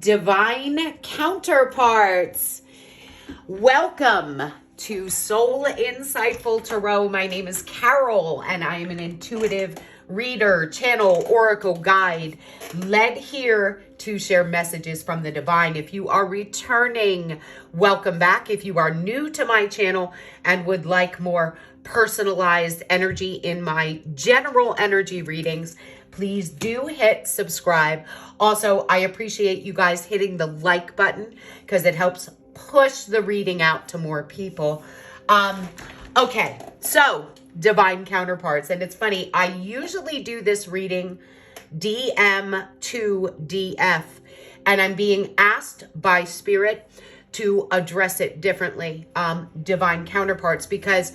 Divine counterparts. Welcome to Soul Insightful Tarot. My name is Carol, and I am an intuitive reader, channel, oracle guide, led here to share messages from the divine. If you are returning, welcome back. If you are new to my channel and would like more personalized energy in my general energy readings, please do hit subscribe. Also, I appreciate you guys hitting the like button because it helps push the reading out to more people. Okay, so divine counterparts. And it's funny, I usually do this reading DM to DF, and I'm being asked by Spirit to address it differently, divine counterparts, because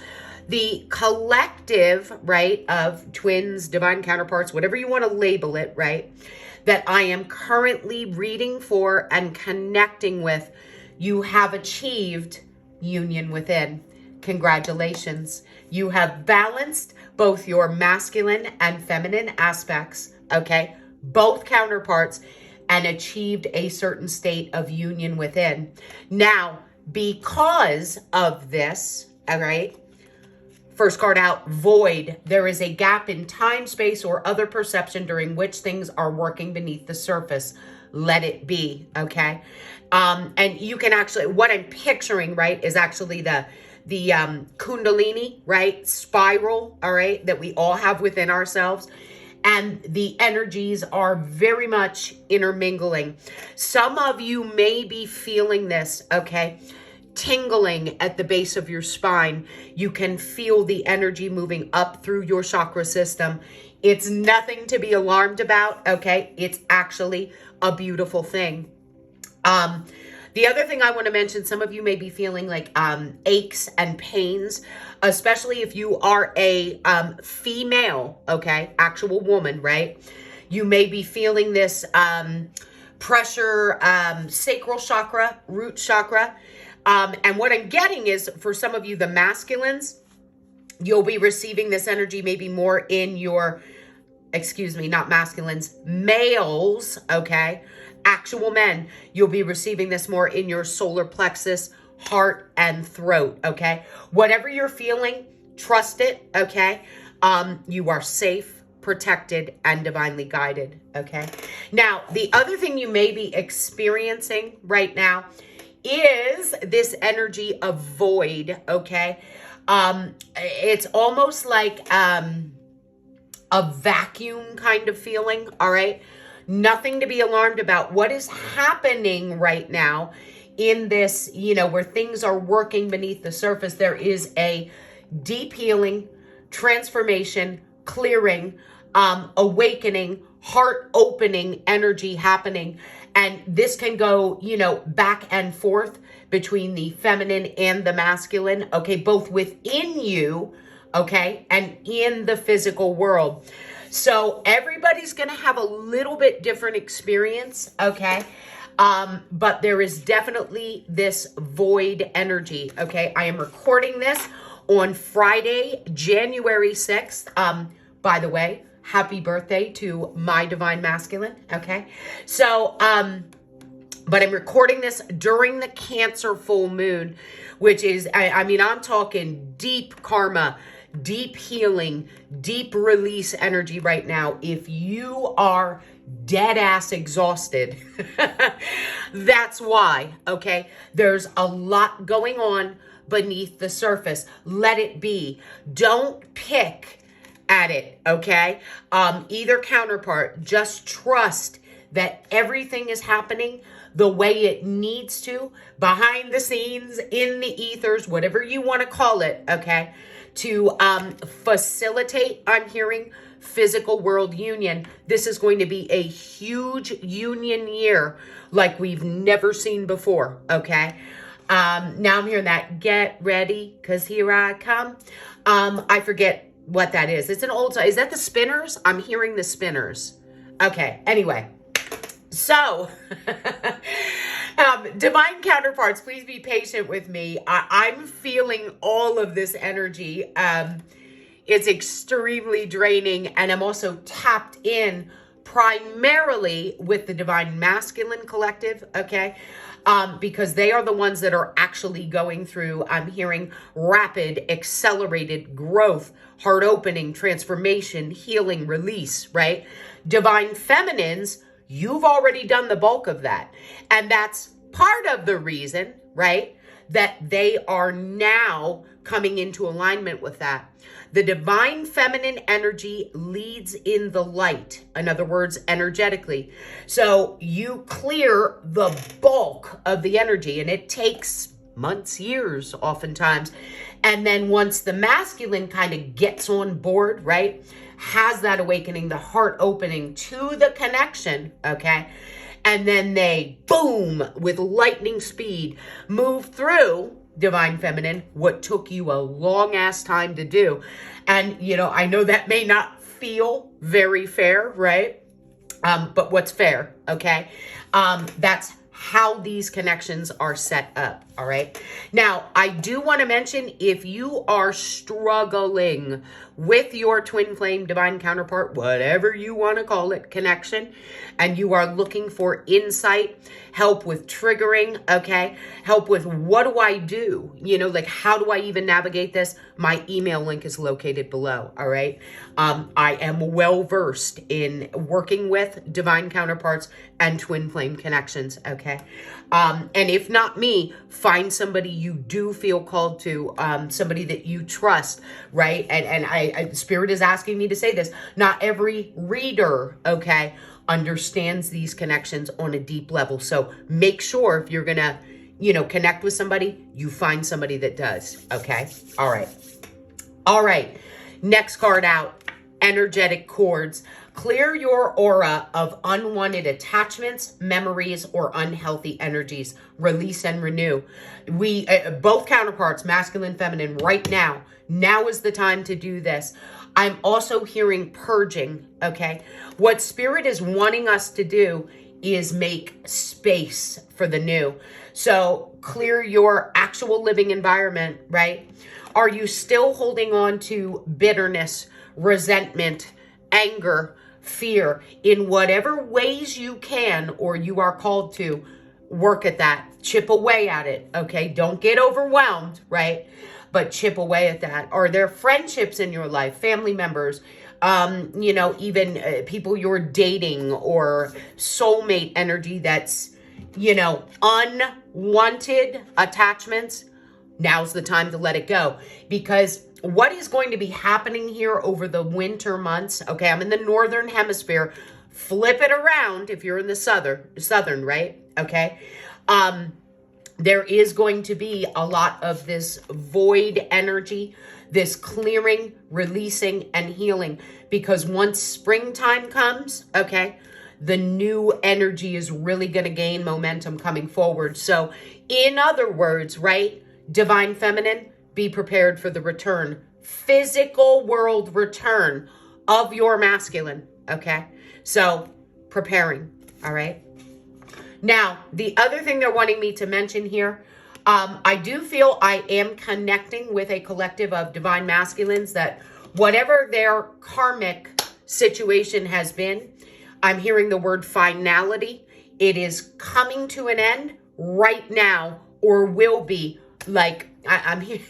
the collective, right, of twins, divine counterparts, whatever you want to label it, right, that I am currently reading for and connecting with, you have achieved union within. Congratulations. You have balanced both your masculine and feminine aspects, okay, both counterparts, and achieved a certain state of union within. Now, because of this, all right, first card out, void. There is a gap in time, space, or other perception during which things are working beneath the surface. Let it be, okay? And you can actually, what I'm picturing, right, is actually the kundalini, right, spiral, all right, that we all have within ourselves. And the energies are very much intermingling. Some of you may be feeling this, okay? Tingling at the base of your spine. You can feel the energy moving up through your chakra system. It's nothing to be alarmed about, okay? It's actually a beautiful thing. The other thing I want to mention, some of you may be feeling like aches and pains, especially if you are a female, okay, actual woman, right? You may be feeling this pressure, sacral chakra, root chakra. And what I'm getting is, for some of you, the masculines, you'll be receiving this energy maybe more in your, not masculines, males, okay? Actual men, you'll be receiving this more in your solar plexus, heart, and throat, okay? Whatever you're feeling, trust it, okay? You are safe, protected, and divinely guided, okay? Now, the other thing you may be experiencing right now is this energy of void, okay? It's almost like a vacuum kind of feeling, all right? Nothing to be alarmed about. What is happening right now in this, where things are working beneath the surface, there is a deep healing, transformation, clearing, awakening, heart opening energy happening. And this can go, back and forth between the feminine and the masculine, okay, both within you, okay, and in the physical world. So everybody's going to have a little bit different experience, okay? But there is definitely this void energy, okay? I am recording this on Friday, January 6th. By the way, happy birthday to my divine masculine, okay? So, but I'm recording this during the Cancer full moon, which is, I'm talking deep karma, deep healing, deep release energy right now. If you are dead ass exhausted, that's why, okay? There's a lot going on beneath the surface. Let it be. Don't pick at it, okay? Either counterpart, just trust that everything is happening the way it needs to, behind the scenes, in the ethers, whatever you want to call it, okay? To facilitate, I'm hearing, physical world union. This is going to be a huge union year like we've never seen before, okay? Now I'm hearing that, get ready, because here I come. I forget what that is. It's an old song. Is that the Spinners? I'm hearing the Spinners. Okay, anyway. So, divine counterparts, please be patient with me. I'm feeling all of this energy. It's extremely draining, and I'm also tapped in primarily with the Divine Masculine Collective, okay? Because they are the ones that are actually going through, I'm hearing, rapid, accelerated growth, heart opening, transformation, healing, release, right? Divine Feminines, you've already done the bulk of that. And that's part of the reason, right, that they are now coming into alignment with that. The Divine Feminine energy leads in the light. In other words, energetically. So you clear the bulk of the energy, and it takes months, years, oftentimes. And then once the masculine kind of gets on board, right, has that awakening, the heart opening to the connection, okay, and then they, boom, with lightning speed, move through Divine Feminine, what took you a long ass time to do. And, I know that may not feel very fair, right? But what's fair, okay? That's how these connections are set up, all right? Now, I do want to mention, if you are struggling with your twin flame, divine counterpart, whatever you want to call it, connection, and you are looking for insight, help with triggering, okay? Help with what do I do? How do I even navigate this? My email link is located below, all right? I am well-versed in working with divine counterparts and twin flame connections, okay? And if not me, find somebody you do feel called to, somebody that you trust, right? And I Spirit is asking me to say this. Not every reader, okay, understands these connections on a deep level. So make sure if you're going to, connect with somebody, you find somebody that does, okay? All right. Next card out, energetic cords. Clear your aura of unwanted attachments, memories, or unhealthy energies. Release and renew. We, both counterparts, masculine, feminine, right now. Now is the time to do this. I'm also hearing purging, okay? What Spirit is wanting us to do is make space for the new. So clear your actual living environment, right? Are you still holding on to bitterness, resentment, anger, fear? In whatever ways you can or you are called to, work at that. Chip away at it, okay? Don't get overwhelmed, right? But chip away at that. Are there friendships in your life, family members, even people you're dating or soulmate energy that's, unwanted attachments? Now's the time to let it go, because what is going to be happening here over the winter months, okay, I'm in the northern hemisphere, flip it around if you're in the southern, right, okay, there is going to be a lot of this void energy, this clearing, releasing, and healing, because once springtime comes, okay, the new energy is really going to gain momentum coming forward. So in other words, right, divine feminine, be prepared for the return, physical world return of your masculine, okay? So preparing, all right? Now, the other thing they're wanting me to mention here, I do feel I am connecting with a collective of divine masculines that whatever their karmic situation has been, I'm hearing the word finality. It is coming to an end right now, or will be. Like, I'm here.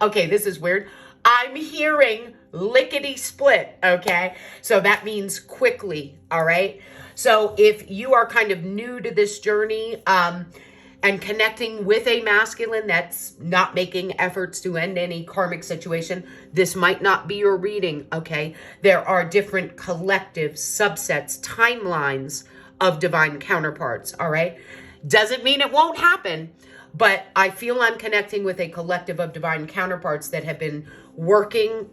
Okay, this is weird. I'm hearing lickety split, okay? So that means quickly, all right? So if you are kind of new to this journey and connecting with a masculine that's not making efforts to end any karmic situation, this might not be your reading, okay? There are different collectives, subsets, timelines of divine counterparts, all right? Doesn't mean it won't happen, but I feel I'm connecting with a collective of divine counterparts that have been working,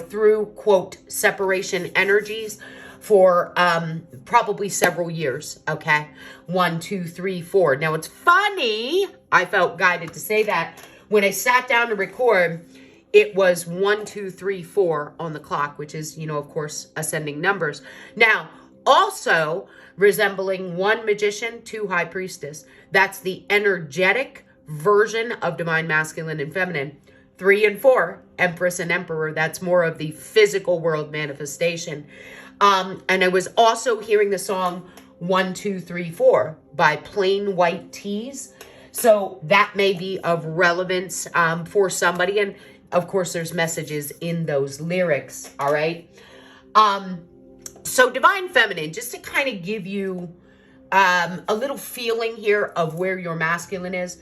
through, quote, separation energies for probably several years, okay? 1, 2, 3, 4. Now, it's funny, I felt guided to say that. When I sat down to record, it was 1, 2, 3, 4 on the clock, which is, of course, ascending numbers. Now, also resembling 1 magician, 2 high priestess. That's the energetic version of divine masculine and feminine. 3 and 4, empress and emperor. That's more of the physical world manifestation. And I was also hearing the song 1, 2, 3, 4 by Plain White Tees. So that may be of relevance for somebody. And of course, there's messages in those lyrics. All right. So Divine Feminine, just to kind of give you a little feeling here of where your masculine is.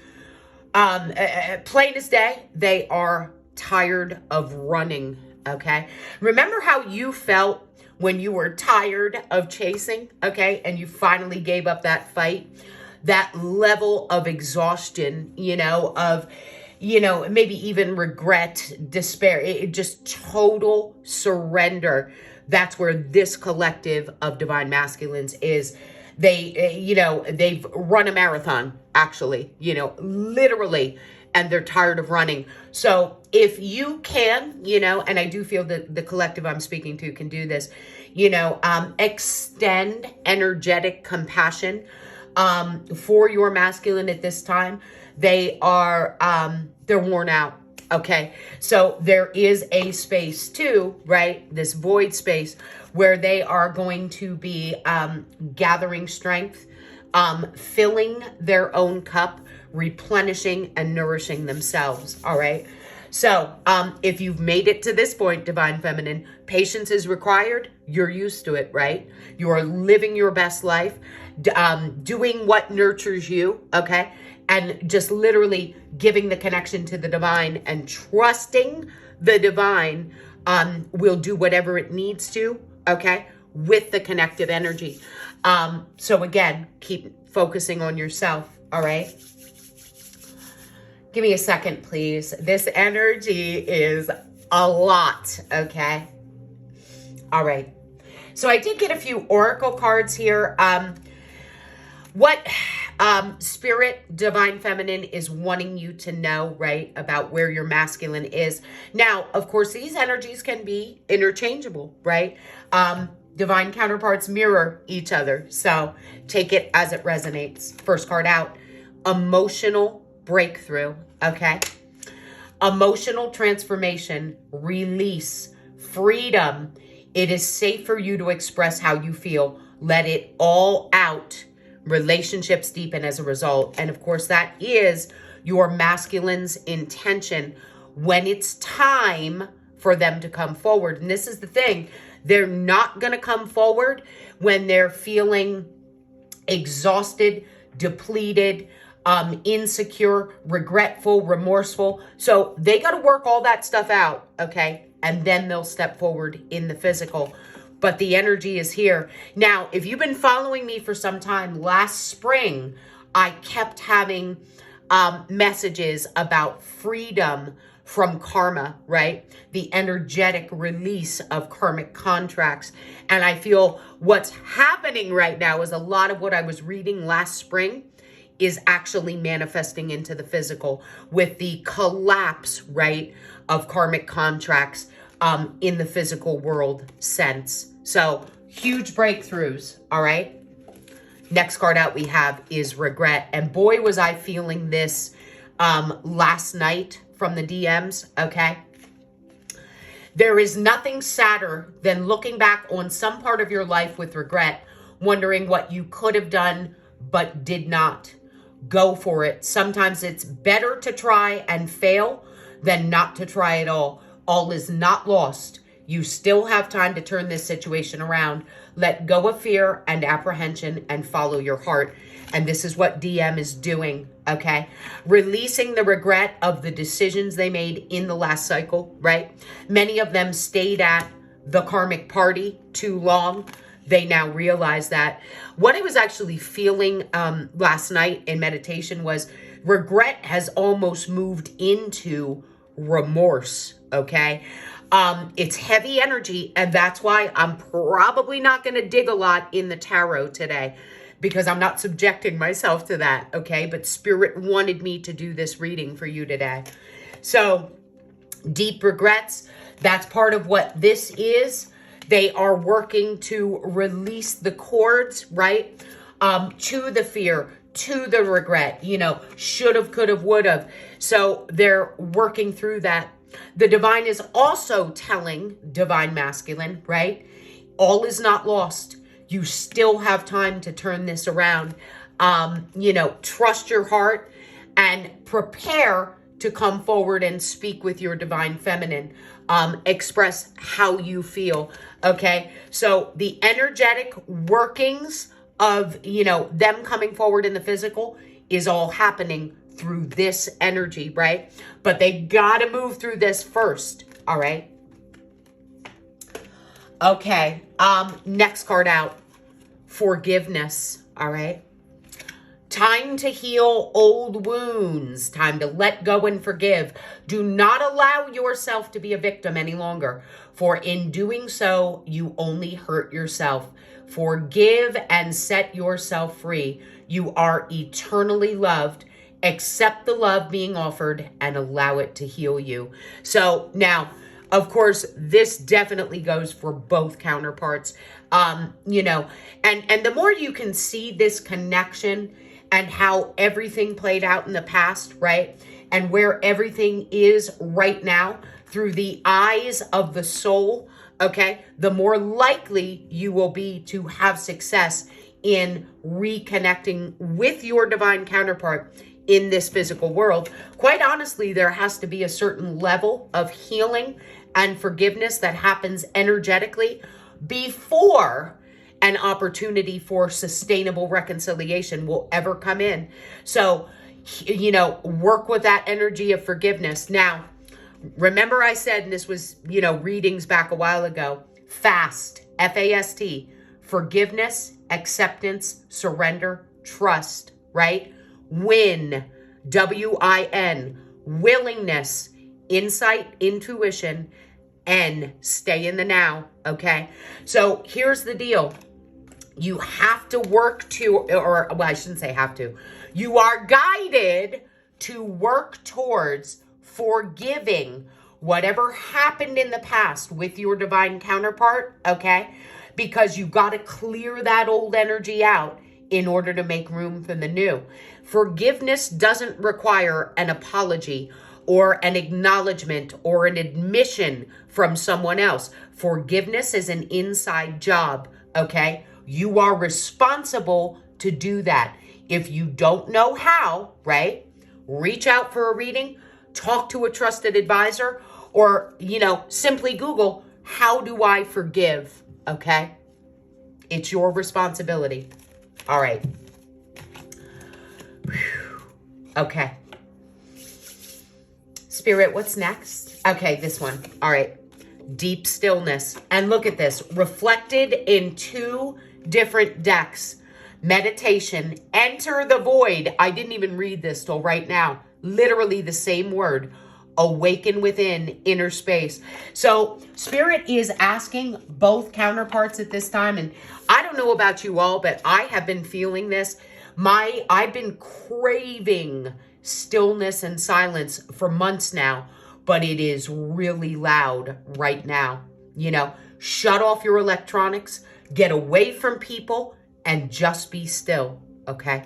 Plain as day, they are tired of running. Okay. Remember how you felt when you were tired of chasing, okay, and you finally gave up that fight? That level of exhaustion, maybe even regret, despair, just total surrender. That's where this collective of divine masculines is. They've run a marathon, actually, literally, and they're tired of running. So if you can, and I do feel that the collective I'm speaking to can do this, extend energetic compassion for your masculine at this time. They're worn out. Okay. So there is a space too, right? This void space where they are going to be gathering strength, filling their own cup, replenishing and nourishing themselves. All right. So if you've made it to this point, Divine Feminine, patience is required. You're used to it, right? You are living your best life, doing what nurtures you, okay? And just literally giving the connection to the divine and trusting the divine will do whatever it needs to, okay? With the connective energy. So again, keep focusing on yourself, all right? Give me a second, please. This energy is a lot, okay? All right. So I did get a few oracle cards here. What Spirit, Divine Feminine is wanting you to know, right, about where your masculine is. Now, of course, these energies can be interchangeable, right? Divine counterparts mirror each other. So take it as it resonates. First card out, emotional breakthrough, okay? Emotional transformation, release, freedom. It is safe for you to express how you feel. Let it all out. Relationships deepen as a result. And of course, that is your masculine's intention when it's time for them to come forward. And this is the thing. They're not going to come forward when they're feeling exhausted, depleted, insecure, regretful, remorseful. So they got to work all that stuff out, okay? And then they'll step forward in the physical. But the energy is here. Now, if you've been following me for some time, last spring, I kept having messages about freedom from karma, right? The energetic release of karmic contracts. And I feel what's happening right now is a lot of what I was reading last spring is actually manifesting into the physical with the collapse, right, of karmic contracts in the physical world sense. So huge breakthroughs, all right? Next card out we have is regret. And boy, was I feeling this last night from the DMs, okay? There is nothing sadder than looking back on some part of your life with regret, wondering what you could have done but did not. Go for it. Sometimes it's better to try and fail than not to try at all. All is not lost. You still have time to turn this situation around. Let go of fear and apprehension and follow your heart. And this is what DM is doing, okay? Releasing the regret of the decisions they made in the last cycle, right? Many of them stayed at the karmic party too long. They now realize that. What I was actually feeling last night in meditation was regret has almost moved into remorse, okay? It's heavy energy, and that's why I'm probably not going to dig a lot in the tarot today, because I'm not subjecting myself to that, okay? But Spirit wanted me to do this reading for you today. So, deep regrets, that's part of what this is. They are working to release the cords, right? To the fear, to the regret, should have, could have, would have. So they're working through that. The divine is also telling Divine Masculine, right? all is not lost. You still have time to turn this around. Trust your heart and prepare to come forward and speak with your divine feminine. Express how you feel. Okay. So the energetic workings of, them coming forward in the physical is all happening through this energy, right? But they got to move through this first. All right. Okay. Next card out. Forgiveness. All right. Time to heal old wounds. Time to let go and forgive. Do not allow yourself to be a victim any longer, for in doing so, you only hurt yourself. Forgive and set yourself free. You are eternally loved. Accept the love being offered and allow it to heal you. So now, of course, this definitely goes for both counterparts. And the more you can see this connection and how everything played out in the past, right? And where everything is right now through the eyes of the soul, okay? The more likely you will be to have success in reconnecting with your divine counterpart in this physical world. Quite honestly, there has to be a certain level of healing and forgiveness that happens energetically before an opportunity for sustainable reconciliation will ever come in. So, work with that energy of forgiveness. Now, remember I said, and this was, readings back a while ago, FAST, F-A-S-T, forgiveness, acceptance, surrender, trust, right? Win, W-I-N, willingness, insight, intuition, and stay in the now, okay? So here's the deal. You have to work I shouldn't say have to. You are guided to work towards forgiving whatever happened in the past with your divine counterpart, okay? Because you got to clear that old energy out in order to make room for the new. Forgiveness doesn't require an apology or an acknowledgement or an admission from someone else. Forgiveness is an inside job, okay? You are responsible to do that. If you don't know how, right, reach out for a reading, talk to a trusted advisor, or, simply Google, how do I forgive, okay? It's your responsibility. All right. Whew. Okay. Spirit, what's next? Okay, this one. All right. Deep stillness. And look at this. Reflected in two different decks. Meditation. Enter the void. I didn't even read this till right now. Literally the same word. Awaken within, inner space. So Spirit is asking both counterparts at this time. And I don't know about you all, but I have been feeling this. I've been craving stillness and silence for months now, but it is really loud right now. Shut off your electronics, get away from people, and just be still, okay?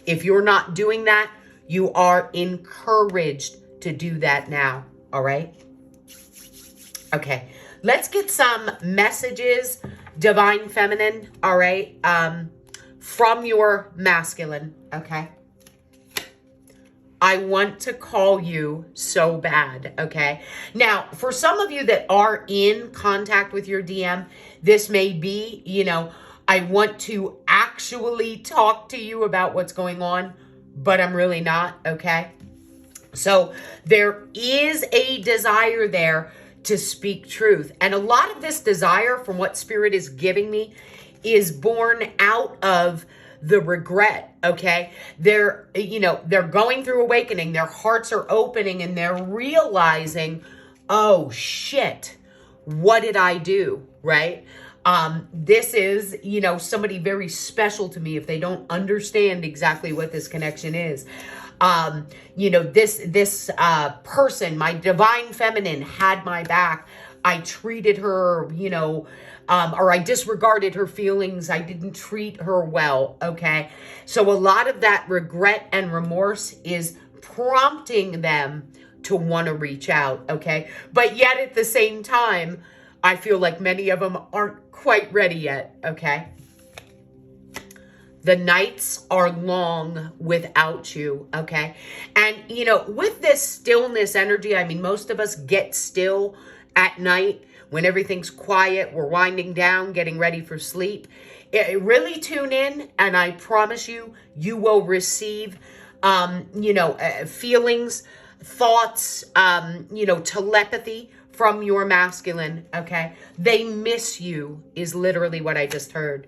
If you're not doing that, you are encouraged to do that now, all right? Okay, let's get some messages, divine feminine, all right, from your masculine, okay? I want to call you so bad, okay? Now, for some of you that are in contact with your DM, this may be, I want to actually talk to you about what's going on, but I'm really not, okay? So there is a desire there to speak truth. And a lot of this desire, from what Spirit is giving me, is born out of the regret, okay? They're going through awakening. Their hearts are opening and they're realizing, oh shit, what did I do, right? This is, somebody very special to me if they don't understand exactly what this connection is. This person, my divine feminine, had my back. I treated her, or I disregarded her feelings. I didn't treat her well, okay? So a lot of that regret and remorse is prompting them to want to reach out, okay? But yet at the same time, I feel like many of them aren't quite ready yet, okay? The nights are long without you, okay? And, you know, with this stillness energy, I mean, most of us get still at night when everything's quiet, we're winding down, getting ready for sleep. Really tune in, and I promise you, you will receive, feelings, thoughts, telepathy from your masculine, okay? They miss you is literally what I just heard.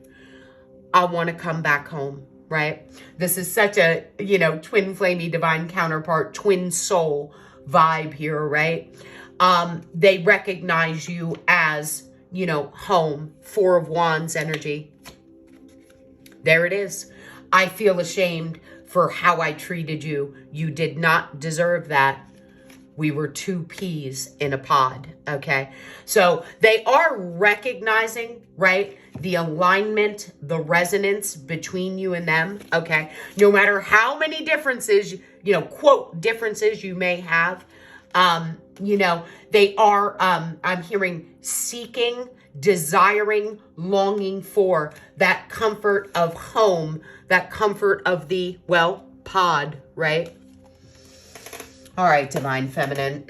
I want to come back home, right? This is such a, twin flamey divine counterpart, twin soul vibe here, right? They recognize you as, home, Four of Wands energy. There it is. I feel ashamed for how I treated you. You did not deserve that. We were two peas in a pod, okay? So they are recognizing, right, the alignment, the resonance between you and them, okay? No matter how many differences, quote, differences you may have, they are, I'm hearing seeking, desiring, longing for that comfort of home, that comfort of the, pod, right? All right, Divine Feminine.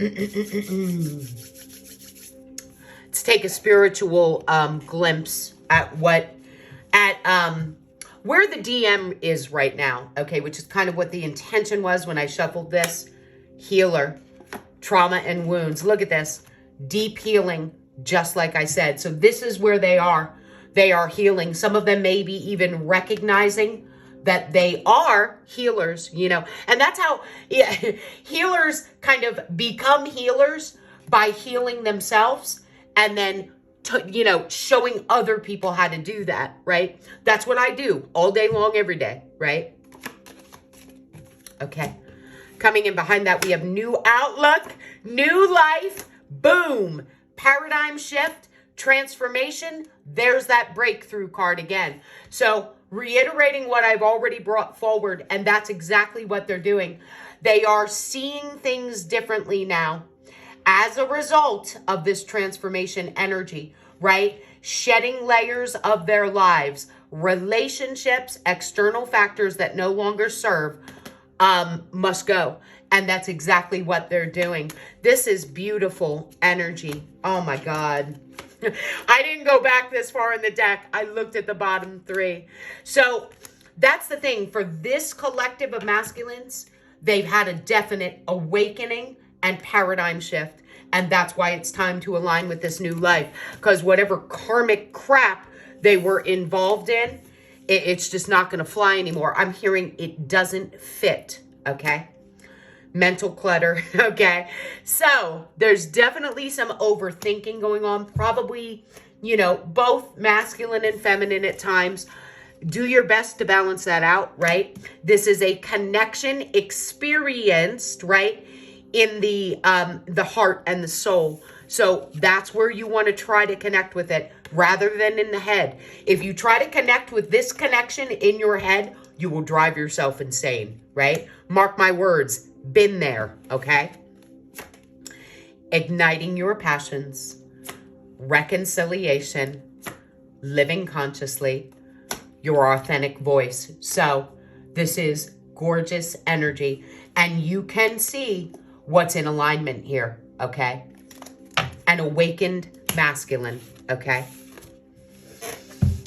Let's take a spiritual glimpse at where the DM is right now, okay, which is kind of what the intention was when I shuffled this. Healer, trauma and wounds. Look at this. Deep healing, just like I said. So this is where they are. They are healing. Some of them may be even recognizing that they are healers, and that's how healers kind of become healers, by healing themselves and then, showing other people how to do that, right? That's what I do all day long, every day, right? Okay. Coming in behind that, we have new outlook, new life, boom, paradigm shift, transformation. There's that breakthrough card again. So reiterating what I've already brought forward, and that's exactly what they're doing. They are seeing things differently now as a result of this transformation energy, right? Shedding layers of their lives, relationships, external factors that no longer serve, must go. And that's exactly what they're doing. This is beautiful energy. Oh my God. I didn't go back this far in the deck. I looked at the bottom three. So that's the thing. For this collective of masculines, they've had a definite awakening and paradigm shift. And that's why it's time to align with this new life. Because whatever karmic crap they were involved in, it's just not going to fly anymore. I'm hearing it doesn't fit, okay? Mental clutter, okay? So there's definitely some overthinking going on. Probably, both masculine and feminine at times. Do your best to balance that out, right? This is a connection experienced, right, in the heart and the soul. So that's where you want to try to connect with it rather than in the head. If you try to connect with this connection in your head, you will drive yourself insane, right? Mark my words, been there, okay? Igniting your passions, reconciliation, living consciously, your authentic voice. So this is gorgeous energy, and you can see what's in alignment here, okay? An awakened masculine, okay?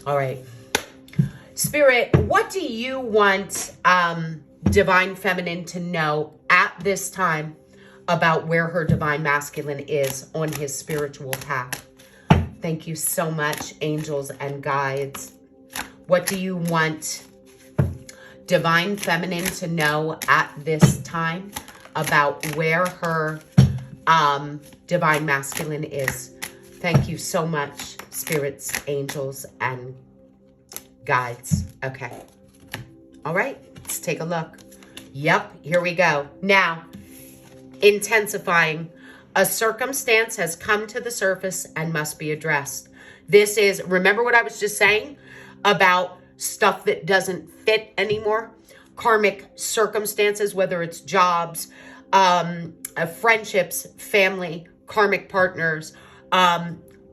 All right. Spirit, what do you want Divine Feminine to know at this time about where her Divine Masculine is on his spiritual path? Thank you so much, angels and guides. What do you want Divine Feminine to know at this time about where her Divine Masculine is? Thank you so much, spirits, angels, and guides. Okay. All right. Let's take a look. Yep. Here we go. Now, intensifying. A circumstance has come to the surface and must be addressed. This is, remember what I was just saying about stuff that doesn't fit anymore? Karmic circumstances, whether it's jobs, friendships, family, karmic partners,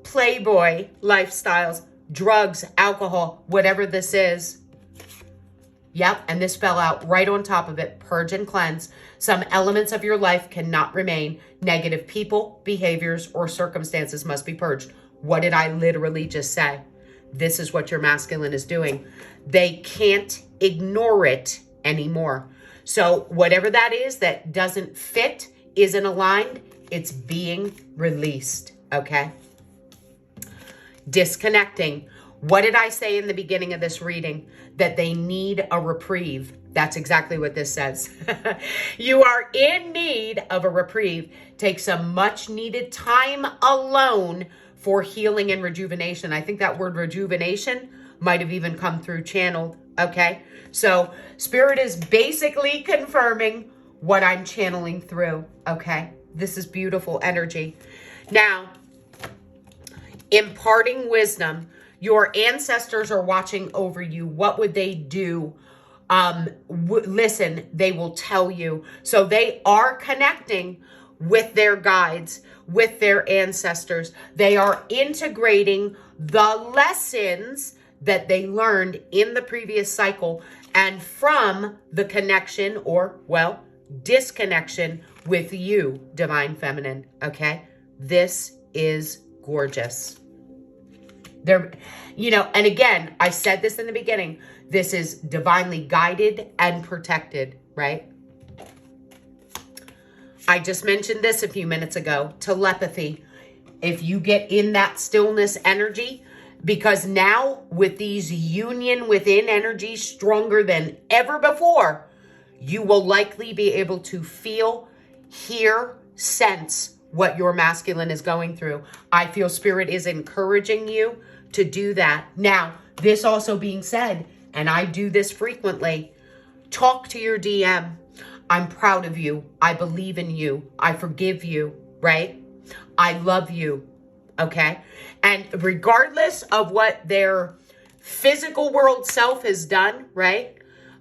playboy lifestyles, drugs, alcohol, whatever this is. Yep, and this fell out right on top of it. Purge and cleanse. Some elements of your life cannot remain. Negative people, behaviors, or circumstances must be purged. What did I literally just say? This is what your masculine is doing. They can't ignore it anymore. So whatever that is that doesn't fit, isn't aligned, it's being released, okay? Disconnecting. What did I say in the beginning of this reading? That they need a reprieve. That's exactly what this says. You are in need of a reprieve. Take some much needed time alone for healing and rejuvenation. I think that word rejuvenation might have even come through channeled, okay? So Spirit is basically confirming what I'm channeling through, okay? This is beautiful energy. Now, imparting wisdom. Your ancestors are watching over you. What would they do? Listen, they will tell you. So they are connecting with their guides, with their ancestors. They are integrating the lessons that they learned in the previous cycle and from the connection or, well, disconnection with you, Divine Feminine, okay? This is gorgeous. There, and again, I said this in the beginning, this is divinely guided and protected, right? I just mentioned this a few minutes ago, telepathy. If you get in that stillness energy, because now with these union within energies stronger than ever before, you will likely be able to feel, hear, sense what your masculine is going through. I feel Spirit is encouraging you to do that. Now, this also being said, and I do this frequently, talk to your DM. I'm proud of you. I believe in you. I forgive you, right? I love you, okay? And regardless of what their physical world self has done, right?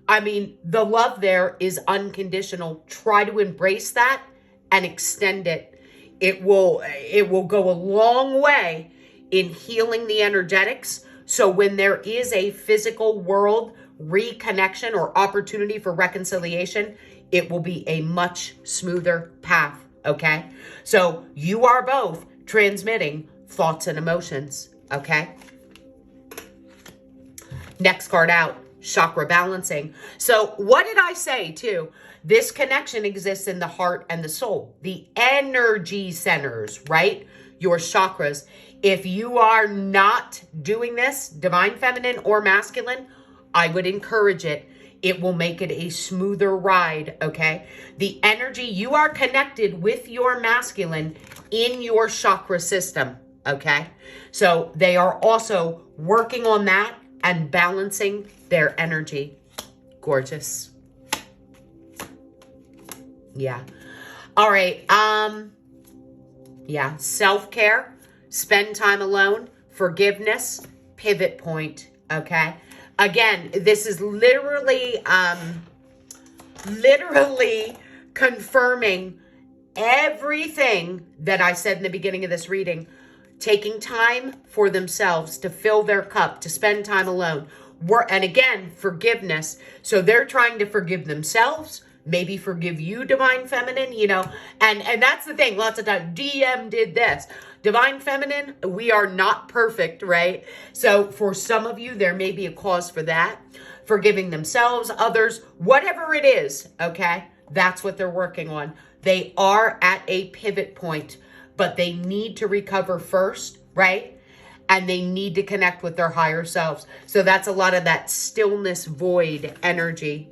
I mean, the love there is unconditional. Try to embrace that and extend it. It will go a long way in healing the energetics. So when there is a physical world reconnection or opportunity for reconciliation, it will be a much smoother path, okay? So you are both transmitting thoughts and emotions, okay? Next card out, chakra balancing. So what did I say too? This connection exists in the heart and the soul, the energy centers, right? Your chakras. If you are not doing this, Divine Feminine or Masculine, I would encourage it. It will make it a smoother ride, okay? The energy, you are connected with your masculine in your chakra system, okay? So they are also working on that and balancing their energy. Gorgeous. Yeah. All right. Yeah. Self-care, spend time alone, forgiveness, pivot point. Okay. Again, this is literally confirming everything that I said in the beginning of this reading. Taking time for themselves to fill their cup, to spend time alone. And again, forgiveness. So they're trying to forgive themselves, maybe forgive you, Divine Feminine, and that's the thing. Lots of times, DM did this. Divine Feminine, we are not perfect, right? So for some of you, there may be a cause for that. Forgiving themselves, others, whatever it is, okay? That's what they're working on. They are at a pivot point, but they need to recover first, right? And they need to connect with their higher selves. So that's a lot of that stillness void energy.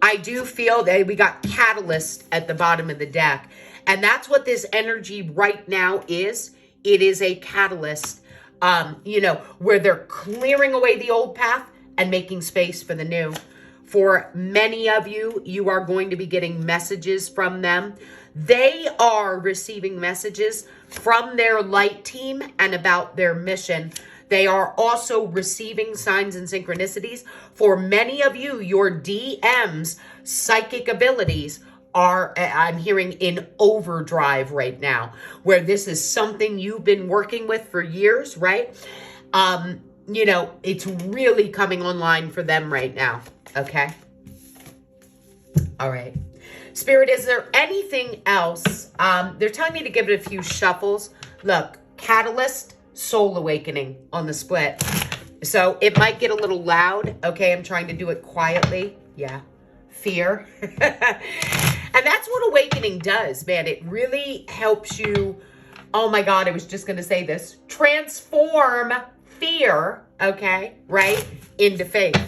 I do feel that we got catalyst at the bottom of the deck. And that's what this energy right now is. It is a catalyst, where they're clearing away the old path and making space for the new. For many of you, you are going to be getting messages from them. They are receiving messages from their light team and about their mission. They are also receiving signs and synchronicities. For many of you, your DM's psychic abilities are, I'm hearing, in overdrive right now, where this is something you've been working with for years, right? You know, it's really coming online for them right now, okay? All right. Spirit, is there anything else? They're telling me to give it a few shuffles. Look, Catalyst, Soul Awakening on the split. So it might get a little loud, okay? I'm trying to do it quietly. Yeah. Fear. And that's what awakening does, man. It really helps you, oh my God, I was just going to say this, transform fear, okay, right, into faith.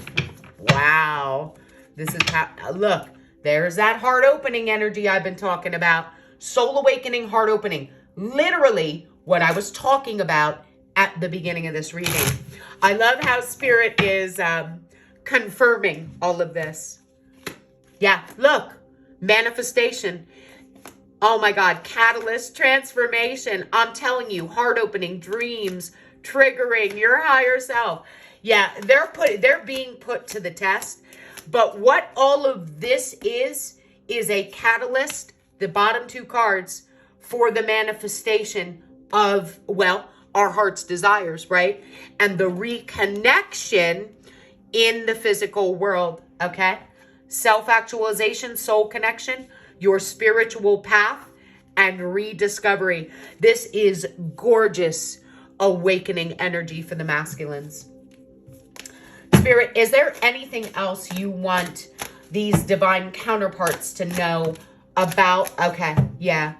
Wow. This is how, look, there's that heart opening energy I've been talking about. Soul awakening, heart opening. Literally what I was talking about at the beginning of this reading. I love how Spirit is confirming all of this. Yeah, look, manifestation. Oh my God, catalyst, transformation. I'm telling you, heart opening, dreams, triggering your higher self. Yeah, they're being put to the test. But what all of this is a catalyst, the bottom two cards, for the manifestation of, well, our heart's desires, right? And the reconnection in the physical world, okay? Self-actualization, soul connection, your spiritual path, and rediscovery. This is gorgeous awakening energy for the masculines. Spirit, is there anything else you want these divine counterparts to know about? Okay, yeah.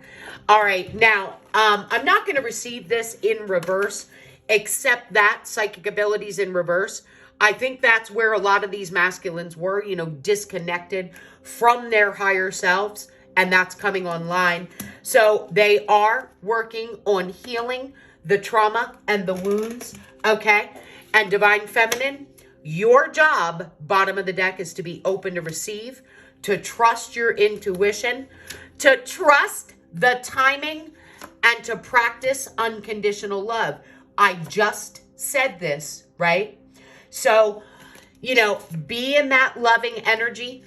All right, now, I'm not going to receive this in reverse, except that psychic abilities in reverse. I think that's where a lot of these masculines were, you know, disconnected from their higher selves, and that's coming online. So they are working on healing the trauma and the wounds, okay? And divine feminine, your job, bottom of the deck, is to be open to receive, to trust your intuition, to trust the timing, and to practice unconditional love. I just said this, right? So, you know, be in that loving energy.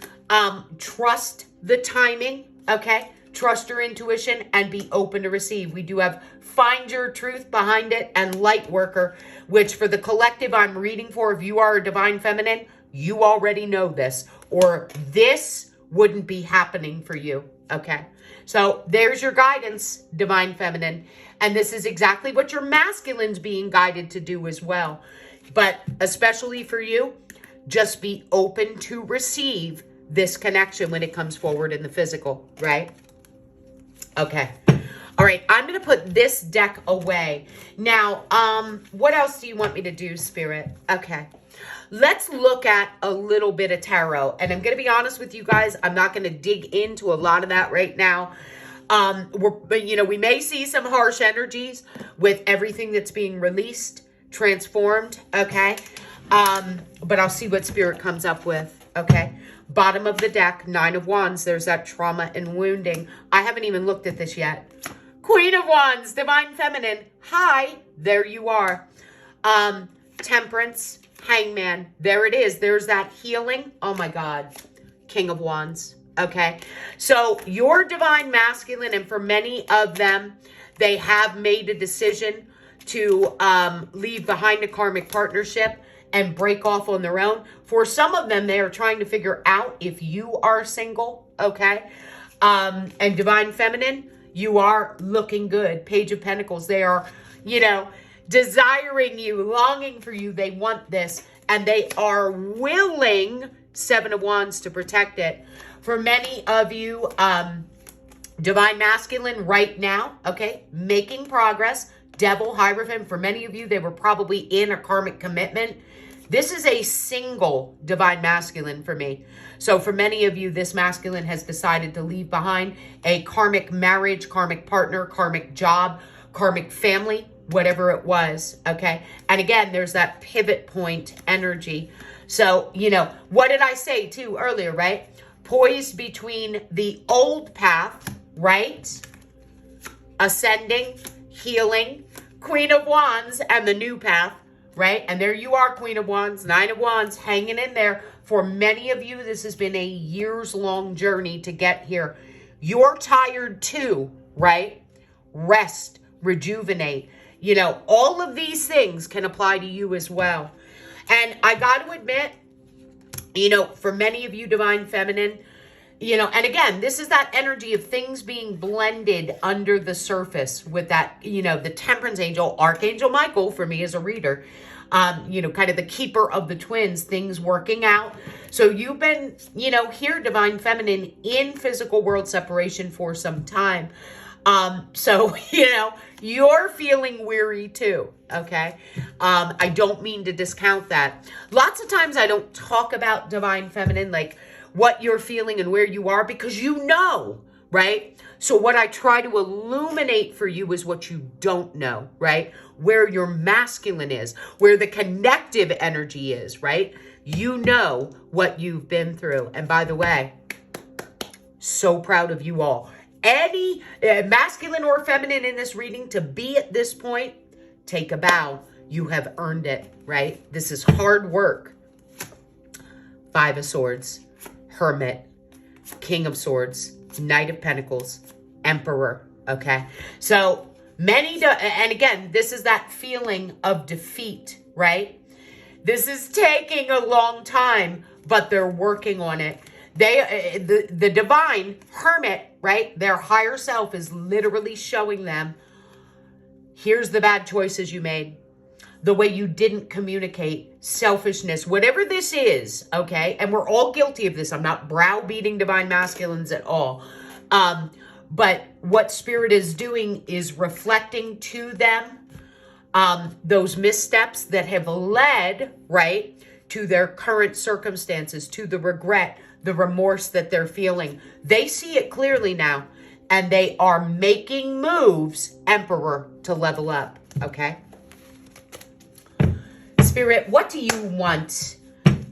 Trust the timing, okay? Trust your intuition and be open to receive. We do have Find Your Truth behind it and Light Worker, which for the collective I'm reading for, if you are a divine feminine, you already know this, or this wouldn't be happening for you, okay? So there's your guidance, divine feminine. And this is exactly what your masculine's being guided to do as well. But especially for you, just be open to receive this connection when it comes forward in the physical, right? Okay. All right, I'm going to put this deck away. Now, what else do you want me to do, Spirit? Okay. Let's look at a little bit of tarot. And I'm going to be honest with you guys, I'm not going to dig into a lot of that right now. We may see some harsh energies with everything that's being released, transformed, okay? But I'll see what Spirit comes up with, okay? Bottom of the deck, Nine of Wands, there's that trauma and wounding. I haven't even looked at this yet. Queen of Wands, divine feminine, hi, there you are. Temperance, Hangman, there it is. There's that healing. Oh my God, King of Wands, okay? So your divine masculine, and for many of them, they have made a decision to leave behind a karmic partnership and break off on their own. For some of them, they are trying to figure out if you are single, okay? And divine feminine, you are looking good. Page of Pentacles, they are, you know, desiring you, longing for you. They want this, and they are willing, Seven of Wands, to protect it. For many of you, divine masculine right now, okay, making progress. Devil, Hierophant, for many of you, they were probably in a karmic commitment. This is a single divine masculine for me. So for many of you, this masculine has decided to leave behind a karmic marriage, karmic partner, karmic job, karmic family, whatever it was, okay? And again, there's that pivot point energy. So, you know, what did I say too earlier, right? Poised between the old path, right? Ascending, healing, Queen of Wands, and the new path, right? And there you are, Queen of Wands, Nine of Wands, hanging in there, For many of you, this has been a years-long journey to get here. You're tired too, right? Rest, rejuvenate. You know, all of these things can apply to you as well. And I got to admit, you know, for many of you, Divine Feminine, you know, and again, this is that energy of things being blended under the surface with that, you know, the Temperance Angel, Archangel Michael, for me as a reader, you know, kind of the keeper of the twins, things working out. So you've been, you know, here, Divine Feminine, in physical world separation for some time. So, you know, you're feeling weary too, okay? I don't mean to discount that. Lots of times I don't talk about Divine Feminine, like what you're feeling and where you are, because you know, right? So what I try to illuminate for you is what you don't know, right? Where your masculine is, where the connective energy is, right? You know what you've been through. And by the way, so proud of you all. Any masculine or feminine in this reading to be at this point, take a bow. You have earned it, right? This is hard work. 5 of Swords, Hermit, King of Swords, Knight of Pentacles, Emperor, okay? So many, and again, this is that feeling of defeat, right? This is taking a long time, but they're working on it. The divine Hermit, right? Their higher self is literally showing them, here's the bad choices you made, the way you didn't communicate, selfishness, whatever this is, okay? And we're all guilty of this. I'm not browbeating divine masculines at all. But what Spirit is doing is reflecting to them those missteps that have led, right, to their current circumstances, to the regret, the remorse that they're feeling. They see it clearly now, and they are making moves, Emperor, to level up, okay? Spirit, what do you want?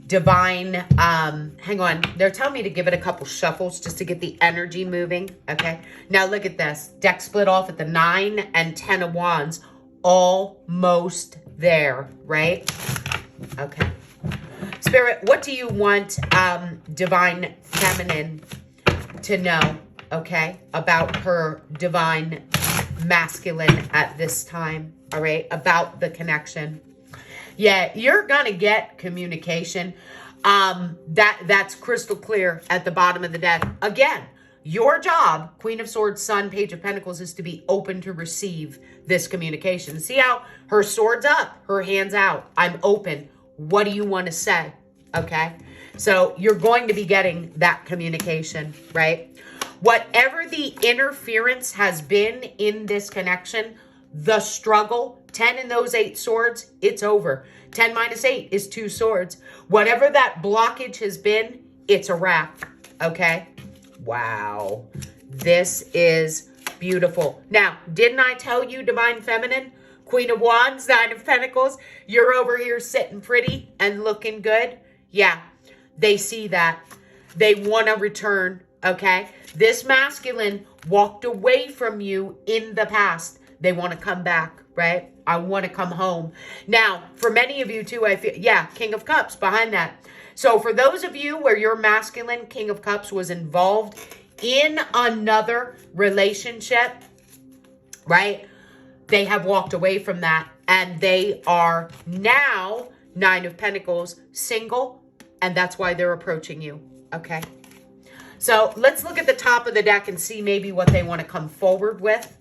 Divine, hang on. They're telling me to give it a couple shuffles just to get the energy moving, okay? Now look at this. Deck split off at the 9 and 10 of Wands. Almost there, right? Okay. Spirit, what do you want Divine Feminine to know, okay, about her Divine Masculine at this time, all right, about the connection? Yeah, you're going to get communication. That's crystal clear at the bottom of the deck. Again, your job, Queen of Swords, Sun, Page of Pentacles, is to be open to receive this communication. See how her sword's up, her hand's out. I'm open. What do you want to say? Okay. So you're going to be getting that communication, right? Whatever the interference has been in this connection, the struggle, 10 in those 8 swords, it's over. 10 minus 8 is 2 swords. Whatever that blockage has been, it's a wrap. Okay. Wow. This is beautiful. Now, didn't I tell you, Divine Feminine, Queen of Wands, 9 of Pentacles, you're over here sitting pretty and looking good? Yeah, they see that. They want to return, okay? This masculine walked away from you in the past. They want to come back, right? I want to come home. Now, for many of you too, I feel, yeah, King of Cups behind that. So for those of you where your masculine King of Cups was involved in another relationship, right? They have walked away from that, and they are now 9 of Pentacles, single, and that's why they're approaching you, okay? So let's look at the top of the deck and see maybe what they want to come forward with.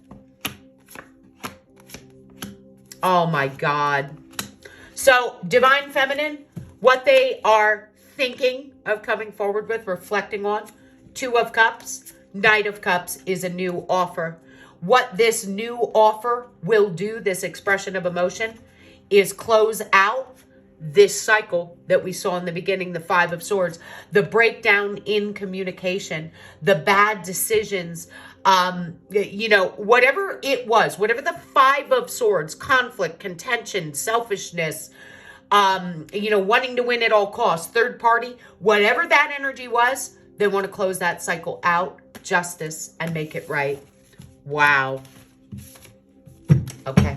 Oh my God. So Divine Feminine, what they are thinking of coming forward with, reflecting on, 2 of Cups, Knight of Cups is a new offer. What this new offer will do, this expression of emotion, is close out this cycle that we saw in the beginning, the 5 of Swords, the breakdown in communication, the bad decisions, you know, whatever it was, whatever the 5 of Swords, conflict, contention, selfishness, you know, wanting to win at all costs, third party, whatever that energy was, they want to close that cycle out, justice, and make it right. Wow. Okay.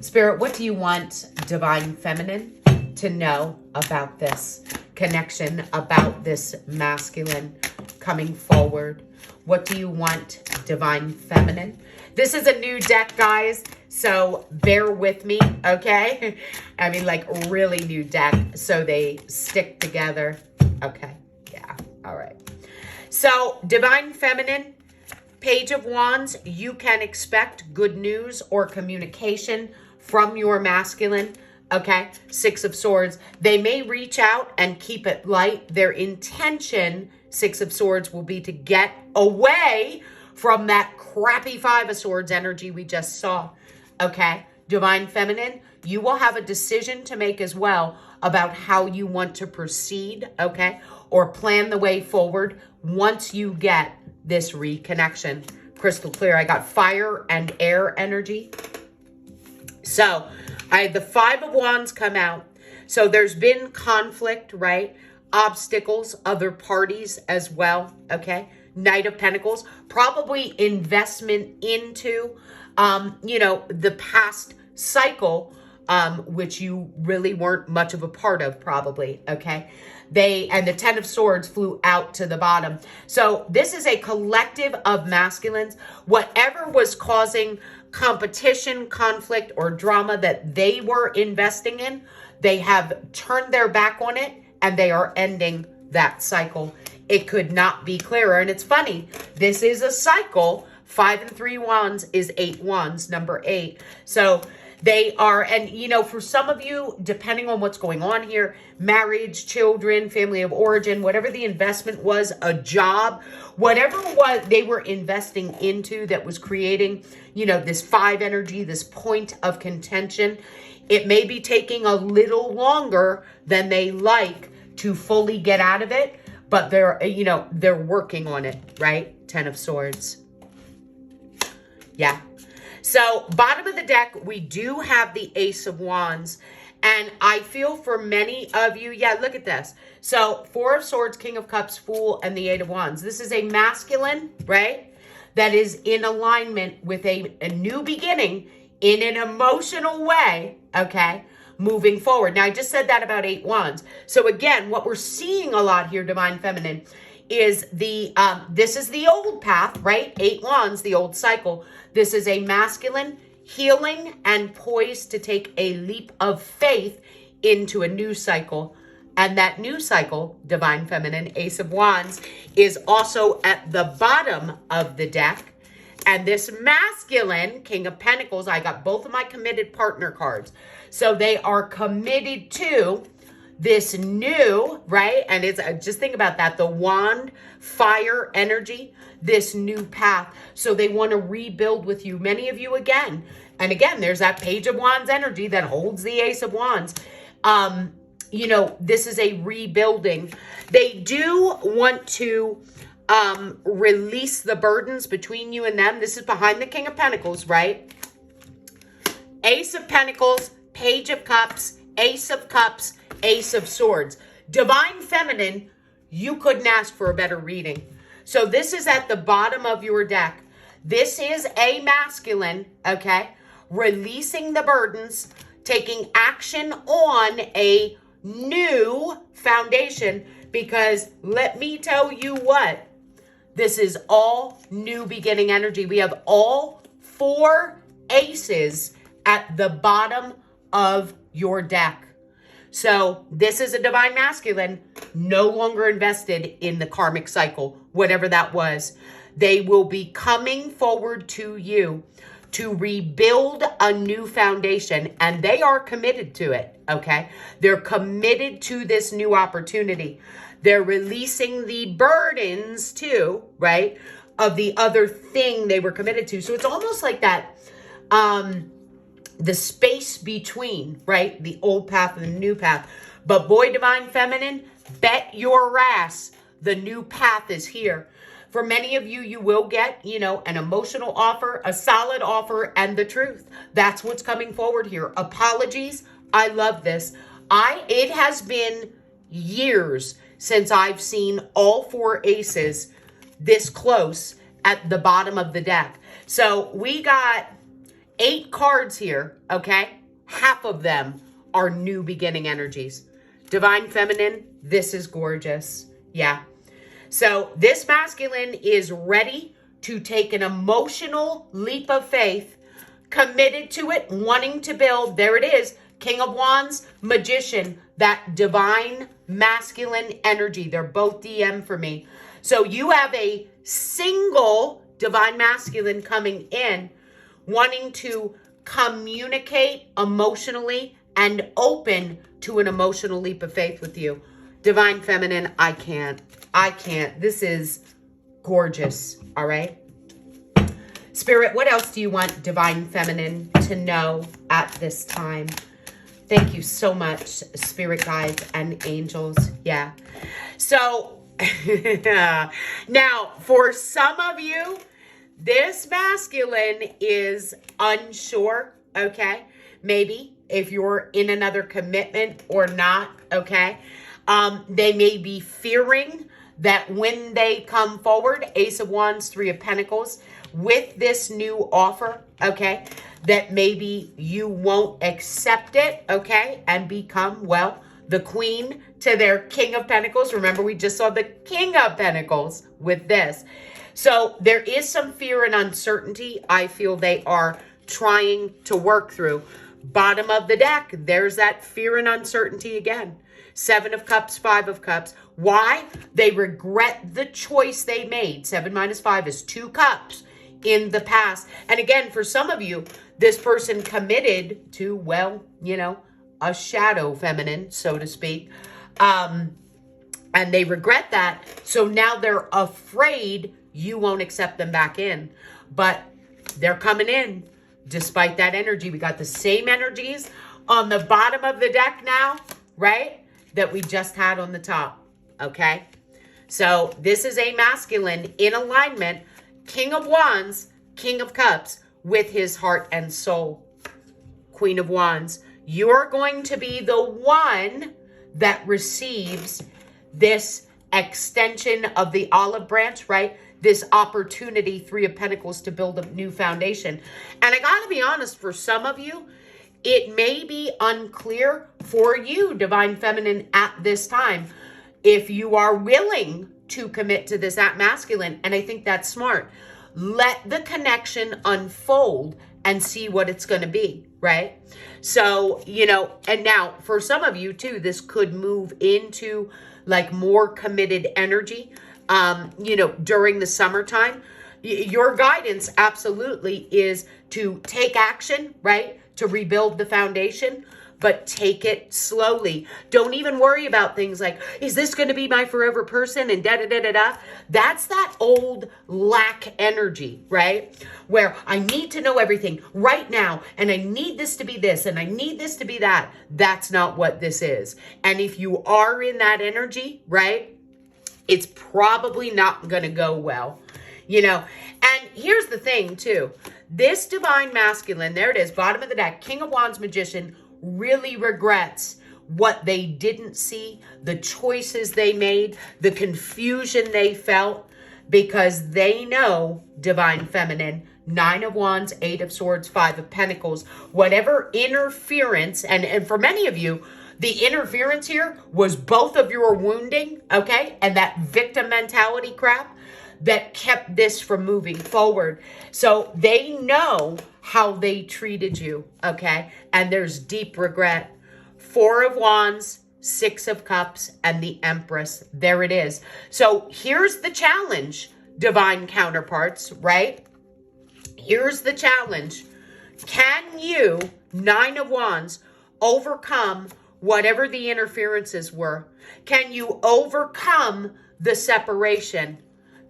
Spirit, what do you want Divine Feminine to know about this connection about this masculine coming forward. What do you want, Divine Feminine? This is a new deck, guys, so bear with me, okay? I mean, like, really new deck, so they stick together. Okay, yeah, all right. So, Divine Feminine, Page of Wands, you can expect good news or communication from your masculine, okay? Six of Swords, they may reach out and keep it light. Their intention, Six of Swords, will be to get away from that crappy Five of Swords energy we just saw, okay? Divine Feminine, you will have a decision to make as well about how you want to proceed, okay? Or plan the way forward once you get this reconnection. Crystal clear. I got fire and air energy. So I had the Five of Wands come out. So there's been conflict, right? Obstacles, other parties as well, okay? Knight of Pentacles, probably investment into, the past cycle, which you really weren't much of a part of, probably, okay? And the Ten of Swords flew out to the bottom. So this is a collective of masculines. Whatever was causing competition, conflict, or drama that they were investing in, they have turned their back on it and they are ending that cycle. It could not be clearer. And it's funny, this is a cycle. 5 and 3 wands is 8 wands, number 8. So they are, and for some of you, depending on what's going on here, marriage, children, family of origin, whatever the investment was, a job, whatever what they were investing into that was creating, this 5 energy, this point of contention, it may be taking a little longer than they like to fully get out of it, but they're working on it, right? 10 of Swords. Yeah. So bottom of the deck, we do have the Ace of Wands. And I feel for many of you, yeah, look at this. So 4 of Swords, King of Cups, Fool, and the 8 of Wands. This is a masculine, right? That is in alignment with a new beginning in an emotional way, okay? Moving forward. Now, I just said that about 8 wands. So again, what we're seeing a lot here, Divine Feminine, is this is the old path, right? 8 wands, the old cycle. This is a masculine healing and poised to take a leap of faith into a new cycle. And that new cycle, Divine Feminine, Ace of Wands, is also at the bottom of the deck. And this masculine, King of Pentacles, I got both of my committed partner cards. So they are committed to this new, right? And it's just think about that, the wand, fire energy, this new path. So they want to rebuild with you. Many of you again. And again, there's that Page of Wands energy that holds the Ace of Wands. This is a rebuilding. They do want to release the burdens between you and them. This is behind the King of Pentacles, right? Ace of Pentacles, Page of Cups, Ace of Cups, Ace of Swords. Divine Feminine, you couldn't ask for a better reading. So this is at the bottom of your deck. This is a masculine, okay? Releasing the burdens, taking action on a new foundation, because let me tell you what, this is all new beginning energy. We have all 4 aces at the bottom of your deck. So this is a divine masculine, no longer invested in the karmic cycle, whatever that was. They will be coming forward to you to rebuild a new foundation, and they are committed to it, okay? They're committed to this new opportunity. They're releasing the burdens too, right, of the other thing they were committed to. So it's almost like that, the space between, right, the old path and the new path. But boy, Divine Feminine, bet your ass the new path is here. For many of you, you will get, an emotional offer, a solid offer, and the truth. That's what's coming forward here. Apologies. I love this. It has been years since I've seen all 4 aces this close at the bottom of the deck. So we got 8 cards here, okay? Half of them are new beginning energies. Divine Feminine, this is gorgeous. Yeah. So this masculine is ready to take an emotional leap of faith, committed to it, wanting to build. There it is. King of Wands, Magician, that divine masculine energy. They're both DM for me. So you have a single divine masculine coming in, wanting to communicate emotionally and open to an emotional leap of faith with you. Divine Feminine, I can't. This is gorgeous. All right. Spirit, what else do you want Divine Feminine to know at this time? Thank you so much, Spirit guides and angels. Yeah. So now for some of you, this masculine is unsure. Okay. Maybe if you're in another commitment or not. Okay. They may be fearing that when they come forward, Ace of Wands, Three of Pentacles, with this new offer, okay, that maybe you won't accept it, okay, and become, well, the queen to their King of Pentacles. Remember, we just saw the King of Pentacles with this. So there is some fear and uncertainty I feel they are trying to work through. Bottom of the deck, there's that fear and uncertainty again. Seven of Cups, Five of Cups. Why? They regret the choice they made. 7 minus 5 is 2 cups in the past. And again, for some of you, this person committed to, well, you know, a shadow feminine, so to speak. And they regret that. So now they're afraid you won't accept them back in. But they're coming in despite that energy. We got the same energies on the bottom of the deck now, right? That we just had on the top, okay? So this is a masculine in alignment, King of Wands, King of Cups, with his heart and soul. Queen of Wands, you're going to be the one that receives this extension of the olive branch, right? This opportunity, Three of Pentacles, to build a new foundation. And I gotta be honest, for some of you, it may be unclear for you, Divine Feminine, at this time, if you are willing to commit to this masculine. And I think that's smart. Let the connection unfold and see what it's going to be, right? So, you know, and now for some of you too, this could move into like more committed energy, you know, during the summertime. Your guidance absolutely is to take action, right? To rebuild the foundation, but take it slowly. Don't even worry about things like, is this going to be my forever person? And da-da-da-da-da. That's that old lack energy, right? Where I need to know everything right now. And I need this to be this. And I need this to be that. That's not what this is. And if you are in that energy, right, it's probably not going to go well. You know, and here's the thing too. This divine masculine, there it is, bottom of the deck, King of Wands, Magician, really regrets what they didn't see, the choices they made, the confusion they felt, because they know, Divine Feminine, 9 of Wands, 8 of Swords, 5 of Pentacles, whatever interference, and for many of you, the interference here was both of your wounding, okay, and that victim mentality crap that kept this from moving forward. So they know how they treated you, okay? And there's deep regret. 4 of Wands, 6 of Cups, and the Empress. There it is. So here's the challenge, divine counterparts, right? Here's the challenge. Can you, 9 of Wands, overcome whatever the interferences were? Can you overcome the separation?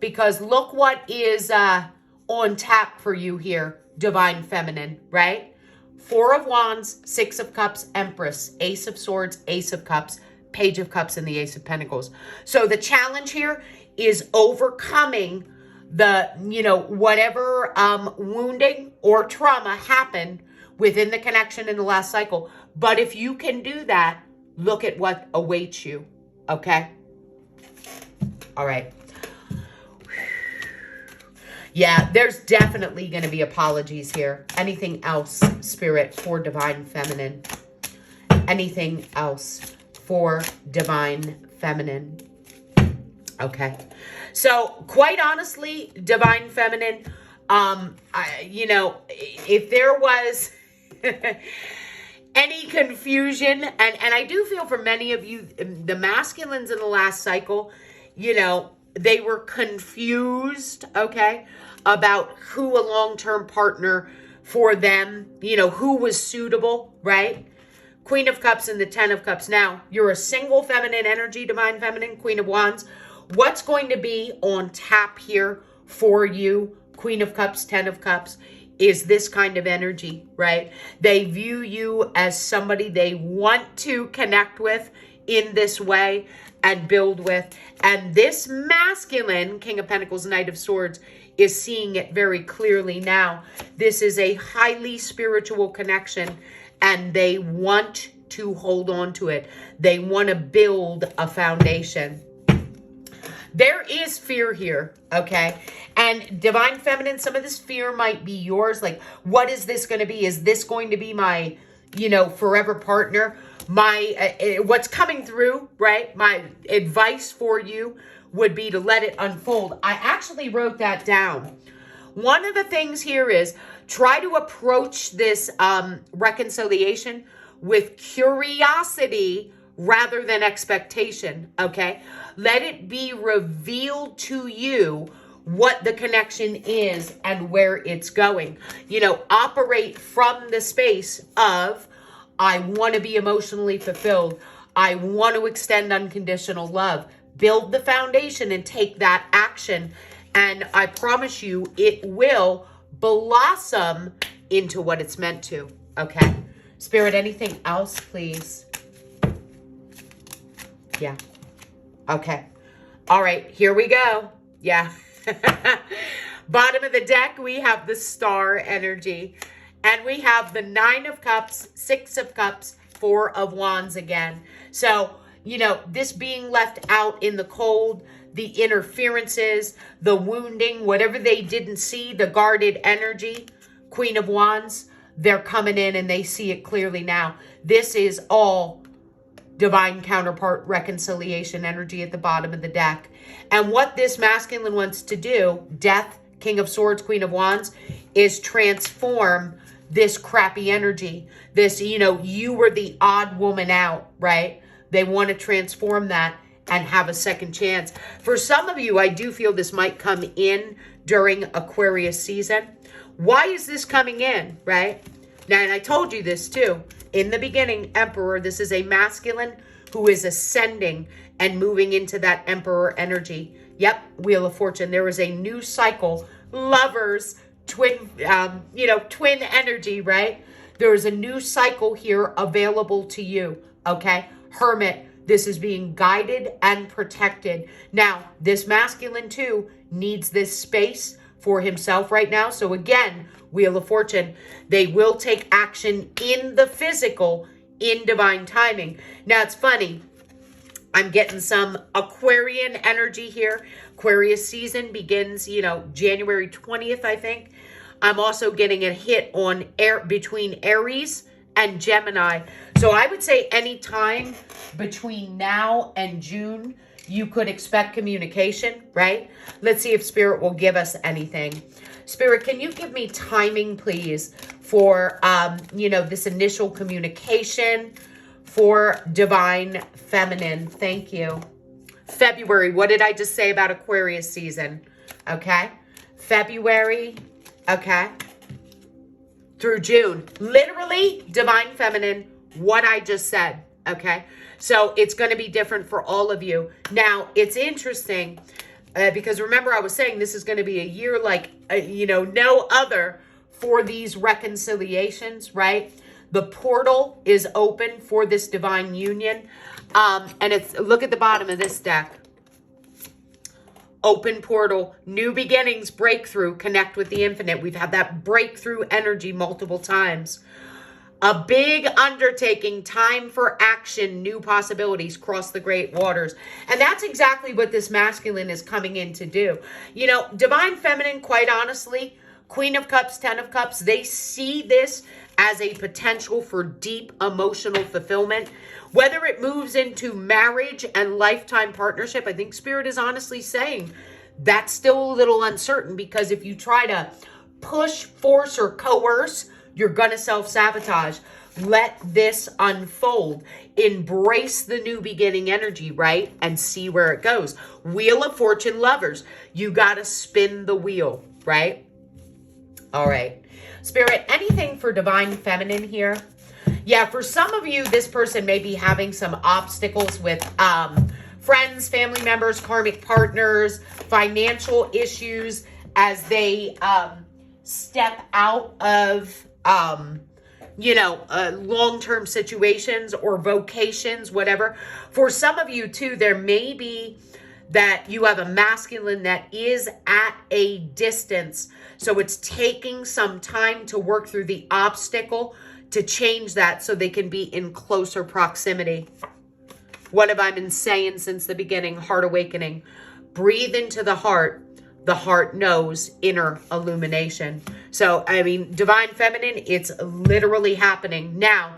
Because look what is on tap for you here, Divine Feminine, right? 4 of Wands, 6 of Cups, Empress, Ace of Swords, Ace of Cups, Page of Cups, and the Ace of Pentacles. So the challenge here is overcoming the, you know, whatever wounding or trauma happened within the connection in the last cycle. But if you can do that, look at what awaits you, okay? All right. Yeah, there's definitely going to be apologies here. Anything else, Spirit, for Divine Feminine? Anything else for Divine Feminine. Okay. So quite honestly, Divine Feminine, if there was any confusion, and I do feel for many of you, the masculines in the last cycle, they were confused, okay, about who a long-term partner for them, who was suitable, right? Queen of Cups and the 10 of Cups. Now, you're a single feminine energy, Divine Feminine, Queen of Wands. What's going to be on tap here for you, Queen of Cups, 10 of Cups, is this kind of energy, right? They view you as somebody they want to connect with in this way and build with. And this masculine, King of Pentacles, Knight of Swords, is seeing it very clearly now. This is a highly spiritual connection, and they want to hold on to it. They want to build a foundation. There is fear here, okay? And Divine Feminine, some of this fear might be yours. Like, what is this going to be? Is this going to be my, forever partner? What's coming through, right? My advice for you would be to let it unfold. I actually wrote that down. One of the things here is try to approach this reconciliation with curiosity rather than expectation, okay? Let it be revealed to you what the connection is and where it's going. Operate from the space of, I want to be emotionally fulfilled. I want to extend unconditional love. Build the foundation and take that action. And I promise you, it will blossom into what it's meant to, okay? Spirit, anything else, please? Yeah. Okay. All right, here we go. Yeah. Bottom of the deck, we have the star energy. And we have the 9 of Cups, 6 of Cups, 4 of Wands again. So, this being left out in the cold, the interferences, the wounding, whatever they didn't see, the guarded energy, Queen of Wands, they're coming in and they see it clearly now. This is all divine counterpart reconciliation energy at the bottom of the deck. And what this masculine wants to do, Death, King of Swords, Queen of Wands, is transform this crappy energy. This, you were the odd woman out, right? They want to transform that and have a second chance. For some of you, I do feel this might come in during Aquarius season. Why is this coming in, right? Now, and I told you this too. In the beginning, Emperor, this is a masculine who is ascending and moving into that Emperor energy. Yep, Wheel of Fortune. There is a new cycle. Lovers, twin energy, right? There is a new cycle here available to you, okay? Hermit, this is being guided and protected. Now, this masculine too needs this space for himself right now. So again, Wheel of Fortune, they will take action in the physical in divine timing. Now, it's funny. I'm getting some Aquarian energy here. Aquarius season begins, January 20th, I think. I'm also getting a hit on between Aries and Gemini. So I would say any time between now and June, you could expect communication, right? Let's see if Spirit will give us anything. Spirit, can you give me timing, please, for, this initial communication for Divine Feminine? Thank you. February, what did I just say about Aquarius season? Okay. February, okay. Through June. Literally, Divine Feminine, what I just said, okay? So it's going to be different for all of you. Now, it's interesting because remember I was saying this is going to be a year like, no other for these reconciliations, right? The portal is open for this divine union. And look at the bottom of this deck. Open portal, new beginnings, breakthrough, connect with the infinite. We've had that breakthrough energy multiple times. A big undertaking, time for action, new possibilities, cross the great waters. And that's exactly what this masculine is coming in to do. Divine Feminine, quite honestly, Queen of Cups, 10 of Cups, they see this as a potential for deep emotional fulfillment. Whether it moves into marriage and lifetime partnership, I think Spirit is honestly saying that's still a little uncertain, because if you try to push, force, or coerce, you're going to self-sabotage. Let this unfold. Embrace the new beginning energy, right? And see where it goes. Wheel of Fortune lovers. You got to spin the wheel, right? All right. Spirit, anything for divine feminine here? Yeah, for some of you, this person may be having some obstacles with friends, family members, karmic partners, financial issues as they step out of, long-term situations or vocations, whatever. For some of you, too, there may be that you have a masculine that is at a distance. So it's taking some time to work through the obstacle to change that so they can be in closer proximity. What have I been saying since the beginning? Heart awakening. Breathe into the heart. The heart knows, inner illumination. So, I mean, divine feminine, it's literally happening. Now,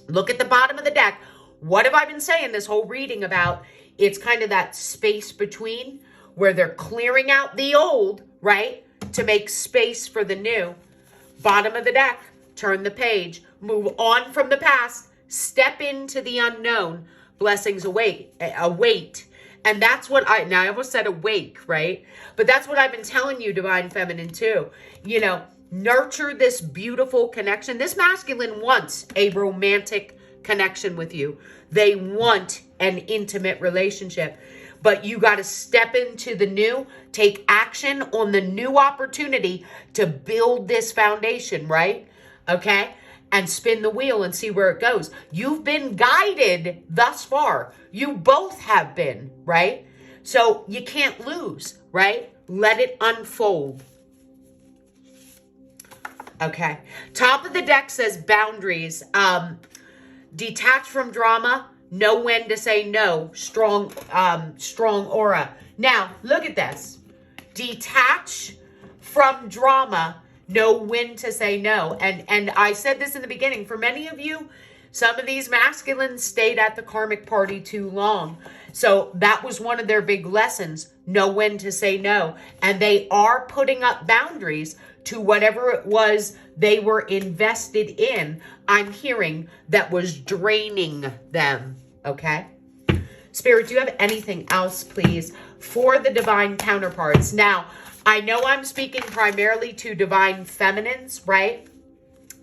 look at the bottom of the deck. What have I been saying this whole reading about? It's kind of that space between where they're clearing out the old, right? To make space for the new. Bottom of the deck, turn the page, move on from the past, step into the unknown. Blessings await. And that's what now I almost said awake, right? But that's what I've been telling you, divine feminine, too. Nurture this beautiful connection. This masculine wants a romantic connection with you. They want an intimate relationship. But you got to step into the new, take action on the new opportunity to build this foundation, right? Okay? And spin the wheel and see where it goes. You've been guided thus far. You both have been, right? So you can't lose, right? Let it unfold. Okay. Top of the deck says boundaries. Detach from drama. Know when to say no. Strong aura. Now, look at this. Detach from drama. Know when to say no. And I said this in the beginning. For many of you, some of these masculines stayed at the karmic party too long. So that was one of their big lessons. Know when to say no. And they are putting up boundaries to whatever it was they were invested in. I'm hearing that was draining them. Okay? Spirit, do you have anything else, please, for the divine counterparts? Now, I know I'm speaking primarily to divine feminines, right?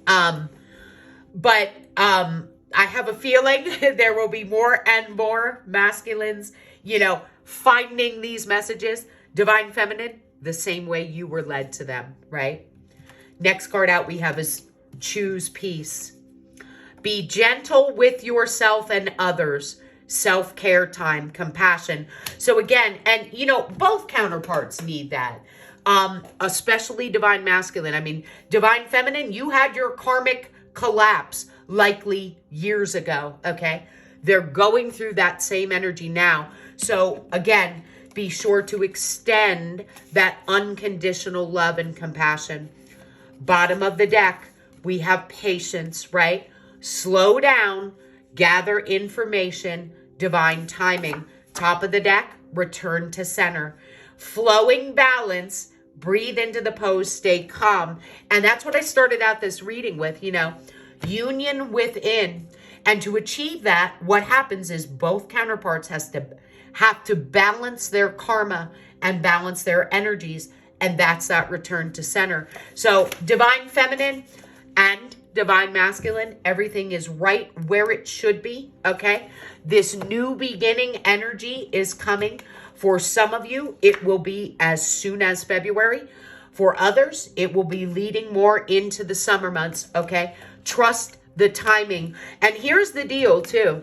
But I have a feeling there will be more and more masculines, finding these messages. Divine feminine, the same way you were led to them, right? Next card out we have is choose peace. Be gentle with yourself and others. Self-care time, compassion. So again, and both counterparts need that. Especially divine masculine. I mean, divine feminine, you had your karmic collapse likely years ago, okay? They're going through that same energy now. So again, be sure to extend that unconditional love and compassion. Bottom of the deck, we have patience, right? Slow down, gather information, divine timing. Top of the deck, return to center. Flowing balance, breathe into the pose, stay calm. And that's what I started out this reading with, union within. And to achieve that, what happens is both counterparts have to balance their karma and balance their energies. And that's that return to center. So divine feminine and divine masculine, everything is right where it should be, okay? This new beginning energy is coming. For some of you, it will be as soon as February. For others, it will be leading more into the summer months, okay? Trust the timing. And here's the deal, too.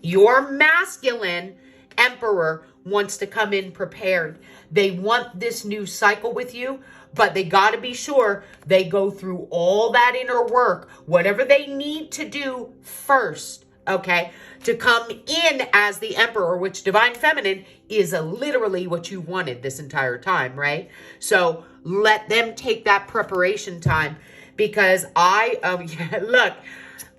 Your masculine emperor wants to come in prepared. They want this new cycle with you, but they got to be sure they go through all that inner work, whatever they need to do first, okay, to come in as the emperor, which divine feminine is literally what you wanted this entire time, right? So let them take that preparation time. because yeah, look,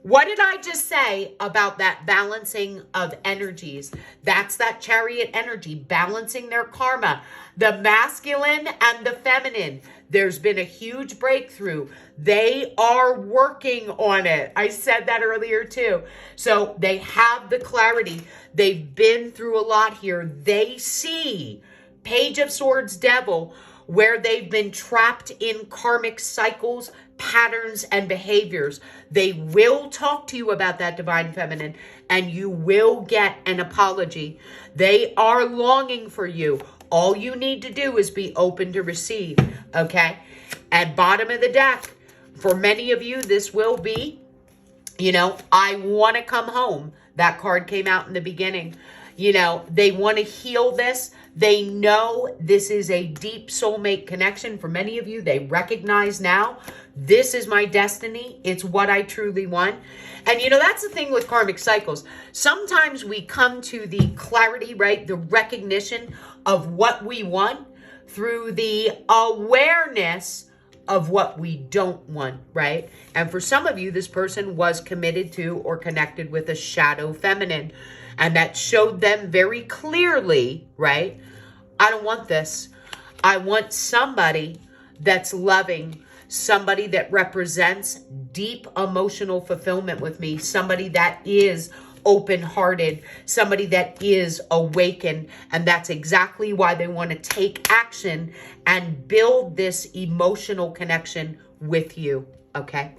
what did I just say about that balancing of energies? That's that chariot energy, balancing their karma, the masculine and the feminine. There's been a huge breakthrough. They are working on it. I said that earlier too. So they have the clarity. They've been through a lot here. They see Page of Swords, Devil, where they've been trapped in karmic cycles, patterns, and behaviors. They will talk to you about that divine feminine, and you will get an apology. They are longing for you. All you need to do is be open to receive, okay? At bottom of the deck, for many of you, this will be, I want to come home. That card came out in the beginning. They want to heal this. They know this is a deep soulmate connection. For many of you, they recognize now, this is my destiny. It's what I truly want. And that's the thing with karmic cycles. Sometimes we come to the clarity, right? The recognition of what we want through the awareness of what we don't want, right? And for some of you, this person was committed to or connected with a shadow feminine. And that showed them very clearly, right? I don't want this. I want somebody that's loving, somebody that represents deep emotional fulfillment with me, somebody that is open-hearted, somebody that is awakened. And that's exactly why they want to take action and build this emotional connection with you, okay?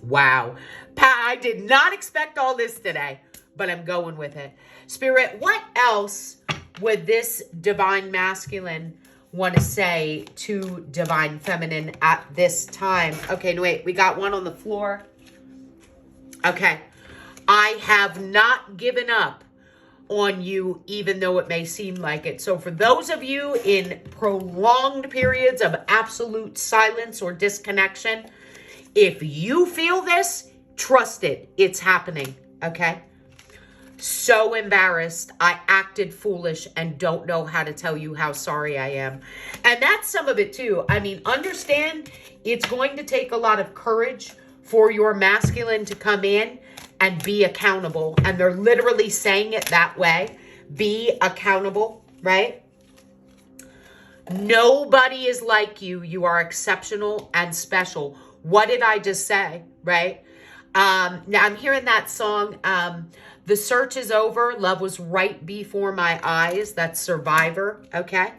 Wow. I did not expect all this today, but I'm going with it. Spirit, what else would this divine masculine want to say to divine feminine at this time? Okay, no, wait, we got one on the floor. Okay. I have not given up on you, even though it may seem like it. So for those of you in prolonged periods of absolute silence or disconnection, if you feel this, trust it. It's happening, okay? So embarrassed. I acted foolish and don't know how to tell you how sorry I am. And that's some of it too. I mean, understand it's going to take a lot of courage for your masculine to come in and be accountable. And they're literally saying it that way. Be accountable, right? Nobody is like you. You are exceptional and special. What did I just say, right? Now I'm hearing that song, The Search is Over, Love Was Right Before My Eyes. That's Survivor, okay?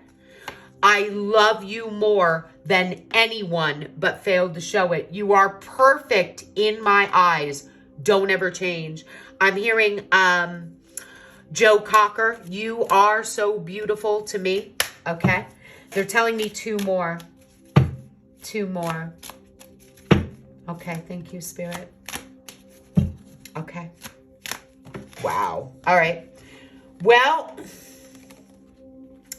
I love you more than anyone, but failed to show it. You are perfect in my eyes. Don't ever change. I'm hearing Joe Cocker. You are so beautiful to me. Okay. They're telling me two more. Two more. Okay. Thank you, Spirit. Okay. Wow. All right. Well,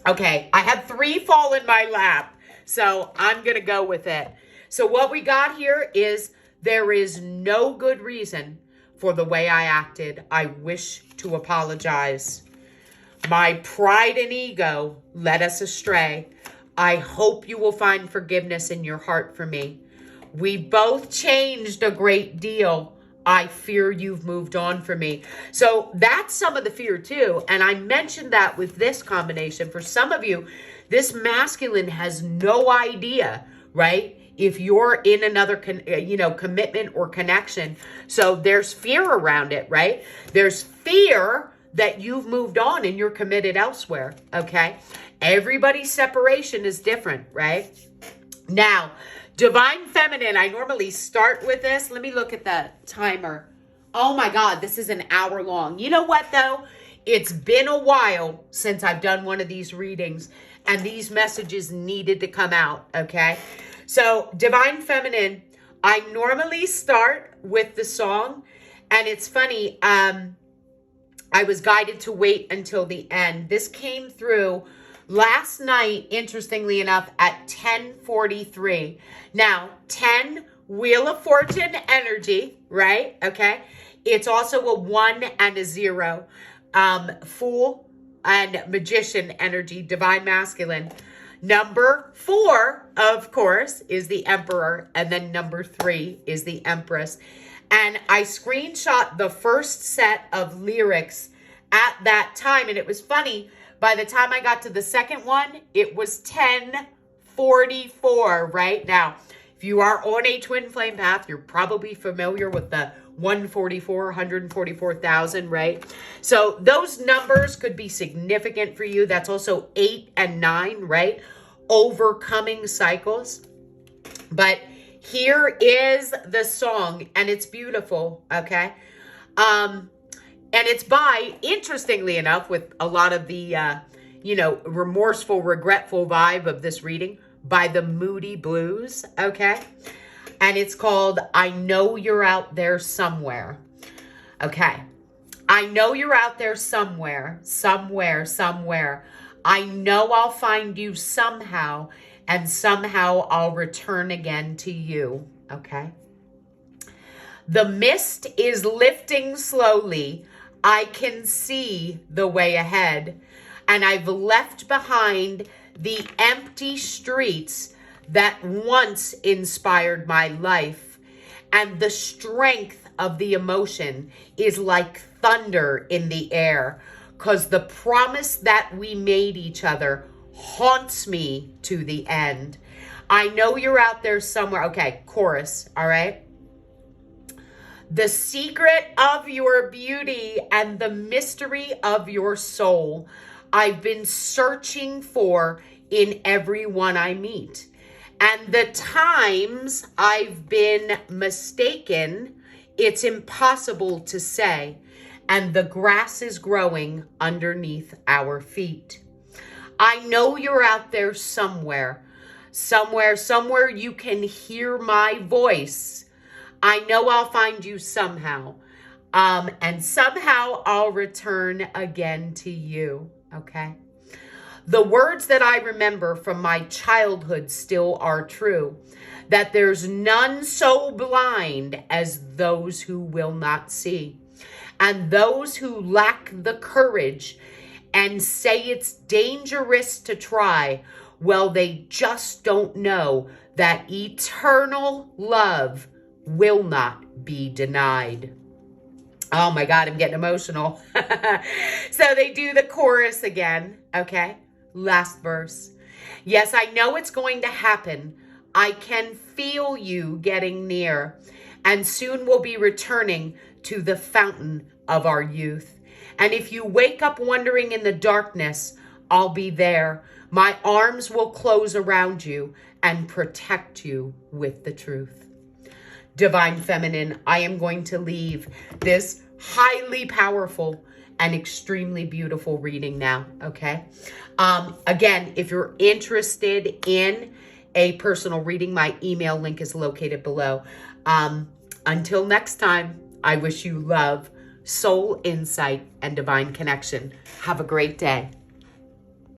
okay. I had 3 fall in my lap, so I'm going to go with it. So what we got here is there is no good reason for the way I acted. I wish to apologize. My pride and ego led us astray. I hope you will find forgiveness in your heart for me. We both changed a great deal. I fear you've moved on from me. So that's some of the fear too. And I mentioned that with this combination. For some of you, this masculine has no idea, right? If you're in another, commitment or connection. So there's fear around it, right? There's fear that you've moved on and you're committed elsewhere, okay? Everybody's separation is different, right? Now, divine feminine, I normally start with this. Let me look at the timer. Oh my God, this is an hour long. You know what though? It's been a while since I've done one of these readings and these messages needed to come out, okay? So divine feminine, I normally start with the song, and it's funny, I was guided to wait until the end. This came through last night, interestingly enough, at 10:43. Now, 10, Wheel of Fortune energy, right? Okay. It's also a 1 and a 0. Fool and Magician energy, divine masculine. Number 4, of course, is the Emperor. And then number 3 is the Empress. And I screenshot the first set of lyrics at that time. And it was funny. By the time I got to the second one, it was 1044 right now. If you are on a twin flame path, you're probably familiar with the 144,000, right? So those numbers could be significant for you. That's also 8 and 9, right? Overcoming cycles. But here is the song, and it's beautiful, okay? And it's by, interestingly enough, with a lot of the, remorseful, regretful vibe of this reading, by the Moody Blues, okay? And it's called I Know You're Out There Somewhere, okay? I know you're out there somewhere, somewhere, somewhere. I know I'll find you somehow, and somehow I'll return again to you, okay? The mist is lifting slowly. I can see the way ahead, and I've left behind the empty streets that once inspired my life, and the strength of the emotion is like thunder in the air, 'cause the promise that we made each other haunts me to the end. I know you're out there somewhere. Okay, chorus, all right? The secret of your beauty and the mystery of your soul I've been searching for in everyone I meet. And the times I've been mistaken, it's impossible to say. And the grass is growing underneath our feet. I know you're out there somewhere, somewhere you can hear my voice. I know I'll find you somehow. And somehow I'll return again to you. Okay. The words that I remember from my childhood still are true, that there's none so blind as those who will not see. And those who lack the courage and say it's dangerous to try, well, they just don't know that eternal love will not be denied. Oh my God, I'm getting emotional. So they do the chorus again, okay? Last verse. Yes, I know it's going to happen. I can feel you getting near, and soon we'll be returning to the fountain of our youth. And if you wake up wandering in the darkness, I'll be there. My arms will close around you and protect you with the truth. Divine Feminine, I am going to leave this highly powerful and extremely beautiful reading now, okay? Again, if you're interested in a personal reading, my email link is located below. Until next time, I wish you love, soul insight, and divine connection. Have a great day.